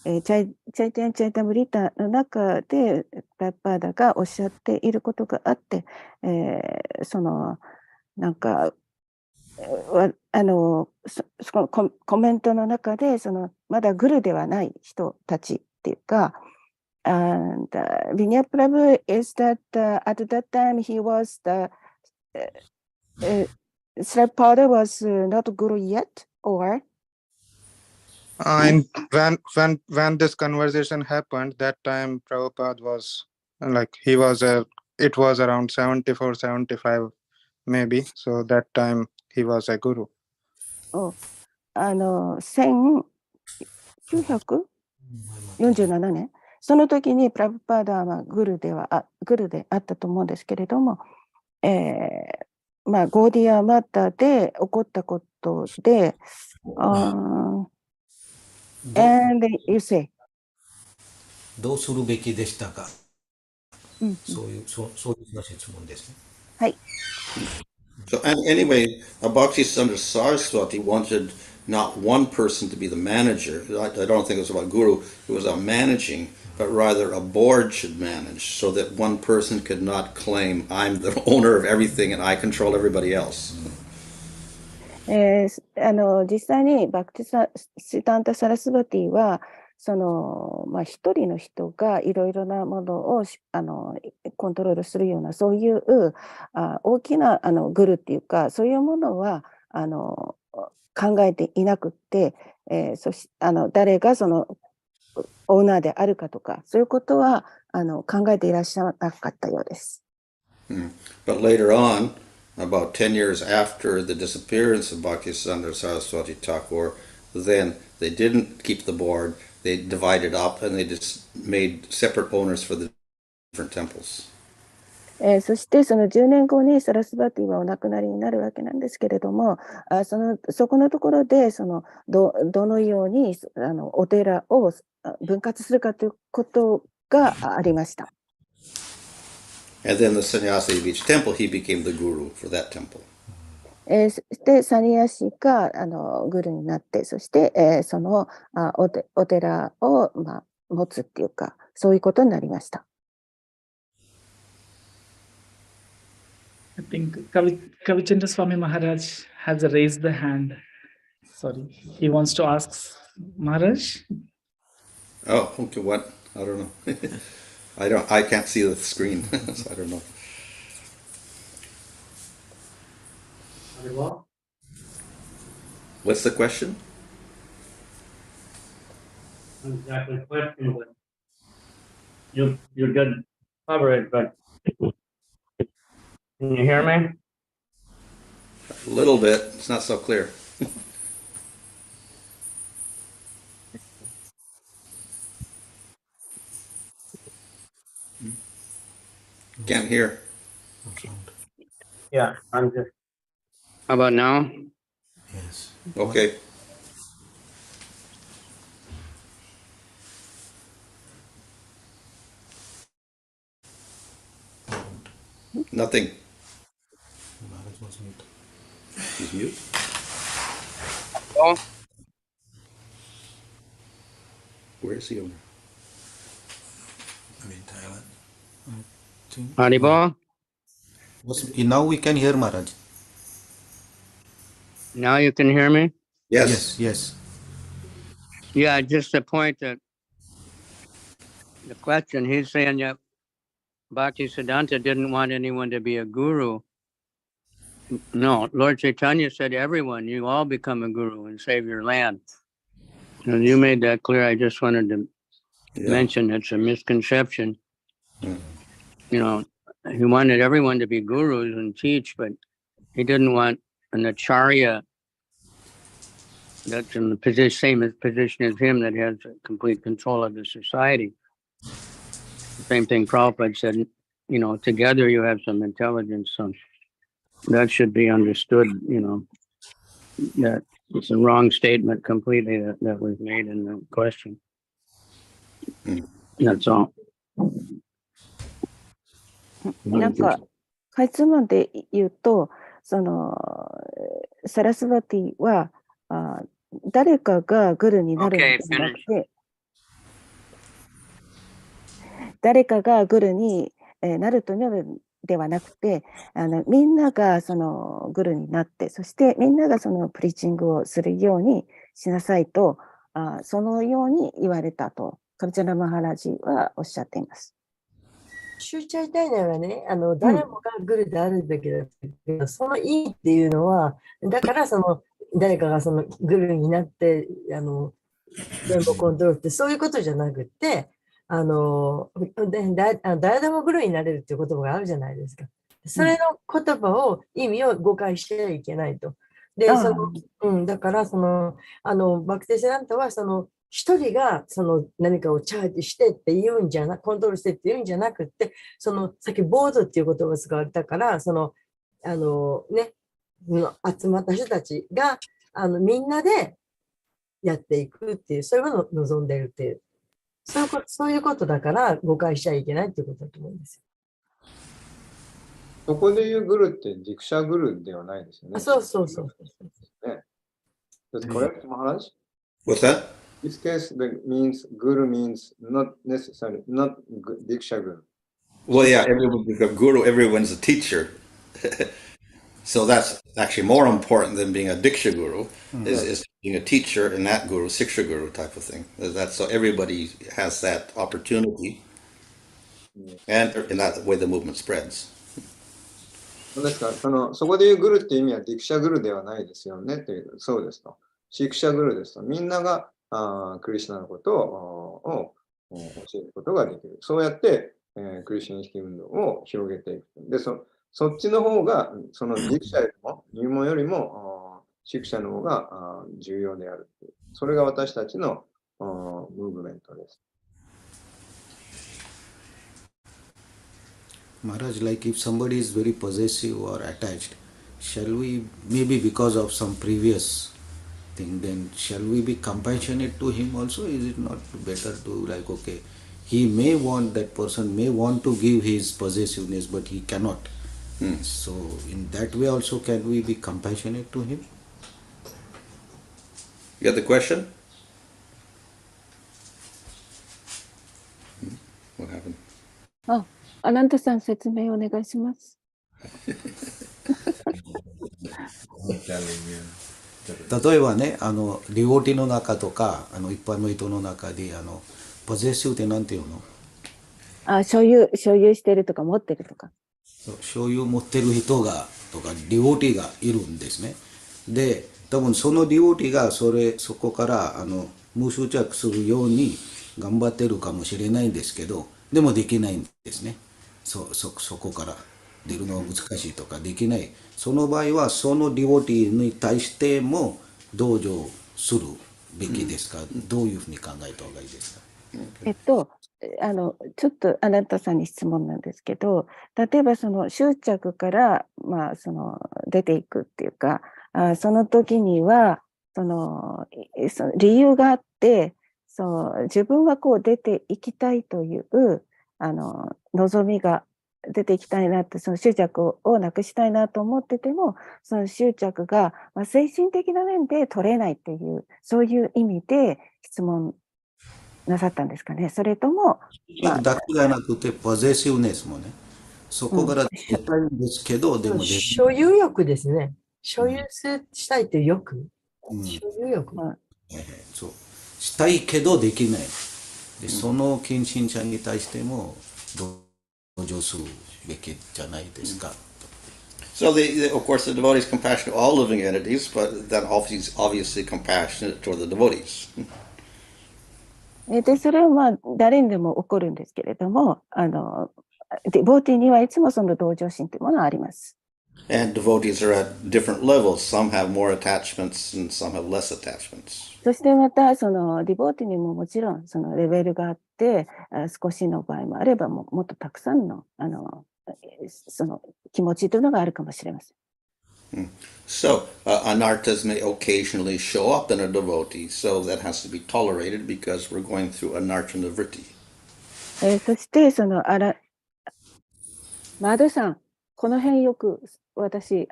チャイテンチャイタムリタの中でラッパーダがおっしゃっていることがあって、なんかそのコメントの中でまだグルではない人たちっていうか、and Vinaya Prabhu is that at that time he was the Sripada was not guru yet, or And when this conversation happened, that time Prabhupada was like it was around 74, 75 maybe. So that time he was a guru. 1947年、その時にプラブパーダはグルであったと思うんですけれども、ゴーディアマタで起こったことで、and you say どうするべきでしたか、そういう質問ですね。はい。So anyway, Bhaktisiddhanta Saraswati wanted not one person to be the manager. I don't think it was about guru. It was about managing, but rather a board should manage so that one person could not claim I'm the owner of everything and I control everybody else. 実際にバクティシダンタ・サラスバティは一人の人がいろいろなものをコントロールするようなそういう大きなグルっていうかそういうものは考えていなくって、誰がそのオーナーであるかとか、そういうことは考えていらっしゃらなかったようです。But later on, about 10 years after the disappearance of Bhaktisiddhanta Saraswati Thakur, then they didn't keep the board. They divided up and they just made separate owners for the different temples. そしてその10年後にサラスバティはお亡くなりになるわけなんですけれども、そこのところでどのようにお寺を分割するかということがありました。And then the sannyasi of each temple, he became the guru for that temple. そしてサニヤシがグルになって、そして、そのお寺を、持つっていうか、そういうことになりました。I think Kavichandra Swami Maharaj has raised the hand. Sorry, he wants to ask Maharaj. Oh, okay, what? I don't know. I can't see the screen, so I don't know. What's the question? Exactly the question, but you did cover it, but can you hear me? A little bit. It's not so clear. Can't hear. Yeah, I'm just. How about now? Yes. Okay. Nothing. Maharaj was mute. He's mute. Oh, Where is he? Maybe in Thailand. I think. Haribol? Now we can hear Maharaj. Now you can hear me? Yes. Yes. Yeah, just the point that the question, he's saying that Bhaktisiddhanta didn't want anyone to be a guru. No, Lord Chaitanya said everyone, you all become a guru and save your land. And you made that clear. I just wanted to mention it's a misconception. You know, he wanted everyone to be gurus and teach, but he didn't want an acharya that's in the same position as him that has complete control of the society. Same thing Prabhupada said, you know, together you have some intelligence. So that should be understood, you know, that it's a wrong statement completely that was made in the question. That's all. なんか、かいつまんで言うと、サラスバティは、誰かがグルになるのではなくて、誰かがグルになるというのではなくて、みんながそのグルになって、そしてみんながそのプリーチングをするようにしなさいと、そのように言われたと、カビチャラマハラジはおっしゃっています。集中体内はね、誰もがグルであるんだけど、その意味っていうのは、だから誰かがそのグルになって、全部コントロールって、そういうことじゃなくて、誰でもグルになれるっていう言葉があるじゃないですか。それの言葉を、意味を誤解してはいけないと。で、だから、バクティセランタは、一人が何かをチャージしてっていうんじゃなく、コントロールしてっていうんじゃなくて、さっきボードっていう言葉を使われたから、集まった人たちが、みんなでやっていくっていう、そういうのを望んでいるっていう、そういうことだから誤解しちゃいけないっていうことだと思うんですよ。そこで言うグルってディクシャグルではないですよね。そうそうそう。That's correct, Maharaj? What's that? In this case, guru means not necessarily, not Diksha Guru. Well, yeah, everyone's a guru, everyone's a teacher. So that's actually more important than being a Diksha Guru, is being a teacher and that guru, Siksha Guru type of thing. So everybody has that opportunity, and in that way the movement spreads. ですか、そこでいうグルっていう意味はディクシャグルではないですよねという、そうですと。シークシャグルですと、みんながクリシュナのことを教えることができる。そうやって、クリシュナ意識運動を広げていく。で、そっちの方が、そのディクシャよりも、入門よりも、シークシャの方が重要である。それが私たちのムーブメントです。Maharaj, like if somebody is very possessive or attached, shall we, maybe because of some previous thing, then shall we be compassionate to him also? Is it not better to, like, okay, he may want, that person may want to give his possessiveness, but he cannot. So in that way also, can we be compassionate to him? You got the question? What happened? アナンタさん、説明お願いします。例えばね、リオティの中とか、一般の人の中で、ポゼッシブってなんていうの？所有してるとか持ってるとか。所有持ってる人が、とか、リオティがいるんですね。で、多分そのリオティがそこから、無執着するように頑張ってるかもしれないんですけど、でもできないんですね。そこから出るのは難しいとかできない。その場合は、そのリオティに対しても同情するべきですか？どういうふうに考えた方がいいですか？ちょっとあなたさんに質問なんですけど、例えばその執着から、出ていくっていうか、その時にはその理由があって、自分はこう出ていきたいという望みが出ていきたいなって、その執着をなくしたいなと思ってても、その執着が精神的な面で取れないっていう、そういう意味で質問なさったんですかね。それとも、だけじゃなくて、ポゼッシブネスもね、そこから出たいんですけど、でも所有欲ですね。所有したいという欲。所有欲。そう。したいけどできない。で、その近親者に対しても同情するべきじゃないですか。So, of course, the devotee is compassionate to all living entities, but then obviously compassionate toward the devotees. で、それは誰にでも起こるんですけれども、デボーティーにはいつもその同情心というものはあります。And devotees are at different levels. Some have more attachments and some have less attachments. そしてまた、そのデボーティーにももちろんそのレベルがあって、少しの場合もあればもっとたくさんの、その気持ちというのがあるかもしれません。So, anarthas may occasionally show up in a devotee, so that has to be tolerated because we're going through anartha nivritti. そして、マドさん、この辺よく私、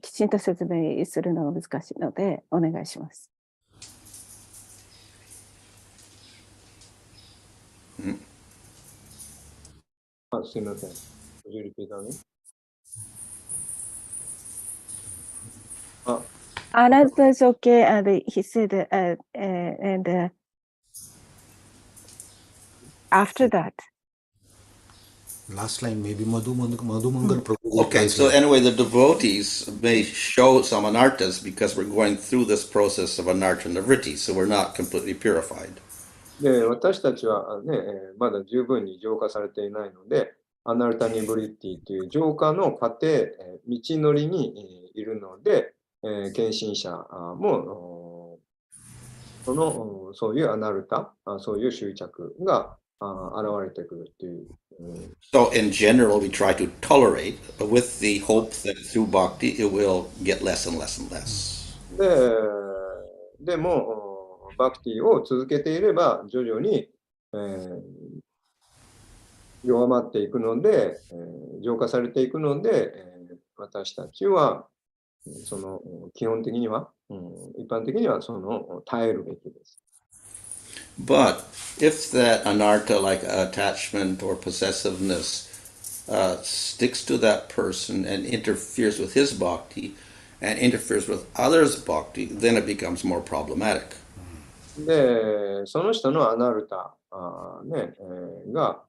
きちんと説明するのが難しいので、お願いします。すみません。Could you repeat again? Another's okay, and he said, and after that. Last line, maybe Madhumangal Prabhu. Okay, so anyway, the devotees may show some anarthas because we're going through this process of anartha nivritti, so we're not completely purified. で、私たちはね、まだ十分に浄化されていないので、アナルタニブリッティという浄化の過程、道のりにいるので、献身者もそういうアナルタ、そういう執着が現れてくるっていう。So in general, we try to tolerate with the hope that through bhakti it will get less and less and less. でも、バクティを続けていれば徐々に、弱まっていくので、浄化されていくので、私たちはその基本的には、一般的にはその耐えるべきです。But if that anartha, like attachment or possessiveness, sticks to that person and interferes with his bhakti and interferes with others' bhakti, then it becomes more problematic. で、その人のアナルタが、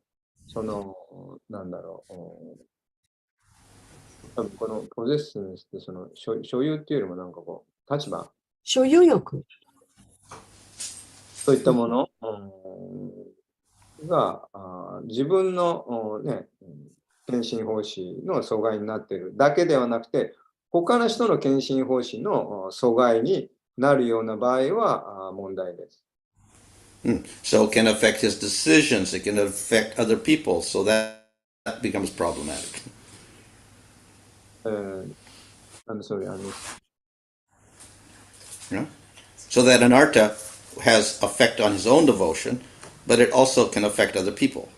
なんだろう、多分このポゼッションってその所有っていうよりもなんかこう、立場所有欲。といったもの、が自分の、ね、献身奉仕の阻害になっているだけではなくて、他の人の献身奉仕の阻害になるような場合は問題です。So it can affect his decisions, it can affect other people, so that becomes problematic. I'm sorry, I missed. Yeah? So that anartha has effect on his own devotion, but it also can affect other people.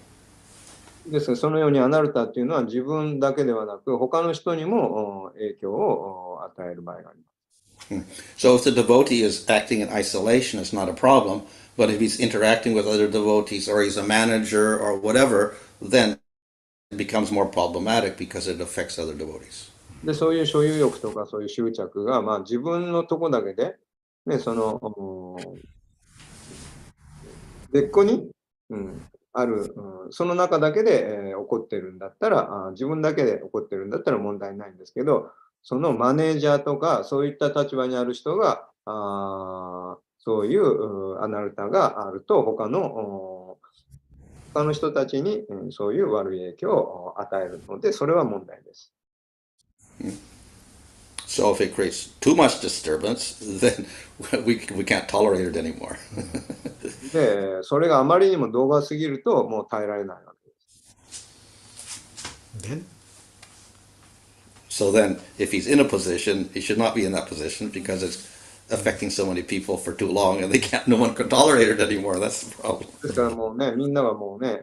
ですからそのようにアナルタっていうのは自分だけではなく他の人にも影響を与える場合があります。So if the devotee is acting in isolation, it's not a problem. But if he's interacting with other devotees or he's a manager or whatever, then it becomes more problematic because it affects other devotees. でそういう所有欲とかそういう執着が、自分のとこだけで、ね、その別個に、ある、その中だけで、起こってるんだったら自分だけで起こってるんだったら問題ないんですけど、そのマネージャーとかそういった立場にある人がそういうアナルタがあると他の人たちにそういう悪い影響を与えるので、それは問題です。So if it creates too much disturbance, then we can't tolerate it anymore. で、それがあまりにも動画すぎるともう耐えられないわけです。So then, if he's in a position, he should not be in that position because it's affecting so many people for too long, and no one can tolerate it anymore. That's the problem. ですからもうね、みんながもうね、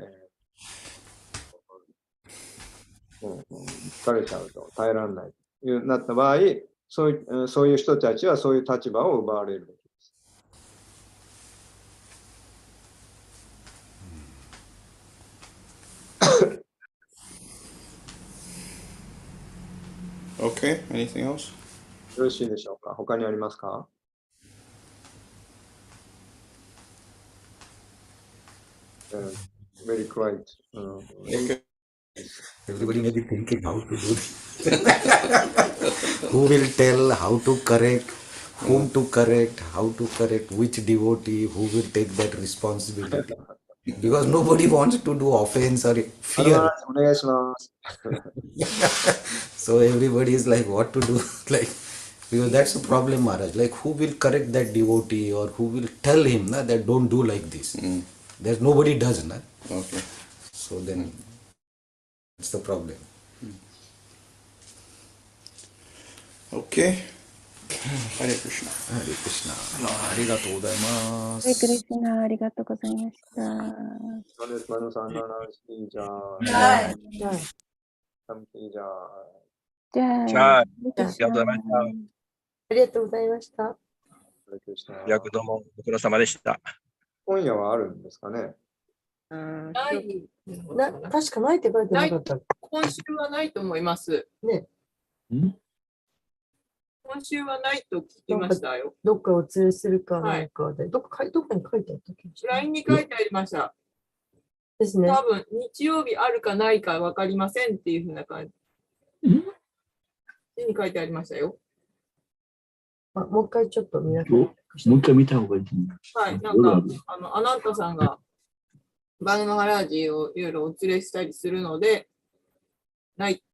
疲れちゃうと耐えられないというなった場合、そういう人たちはそういう立場を奪われるべきです。Okay, anything else? よろしいでしょうか。他にありますか？Very quiet. Okay. Everybody may be thinking how to do this. Who will tell how to correct, whom to correct, how to correct, which devotee, who will take that responsibility? Because nobody wants to do offense or fear. お願いします。So everybody is like, what to do? Like, because that's the problem, Maharaj. Like, who will correct that devotee or who will tell him that don't do like this? There's nobody does, na? Okay. So then, that's the problem. Okay. Hare Krishna. Hare Krishna. ありがとうございまハレクリす。シナ、ありがとうございました。マヌさんの話じゃあ、はい。サムキーじゃあ、じゃあ、じゃあハレクリシナありがとうございました。役どうもご苦労様でした。今夜はあるんですかね。ない確かないって書いてなかった。今週はないと思います。ね。今週はないと聞きましたよ。どっかお連れするかなんかで、どっかに書いてあったっけ？ LINE に書いてありました。ですね。多分日曜日あるかないか分かりませんっていうふうな感じ。に書いてありましたよ。もう一回ちょっと皆さん。もう一回見た方がいい。はい、なんかアナンタさんがバヌマハラージをいろいろお連れしたりするので、ない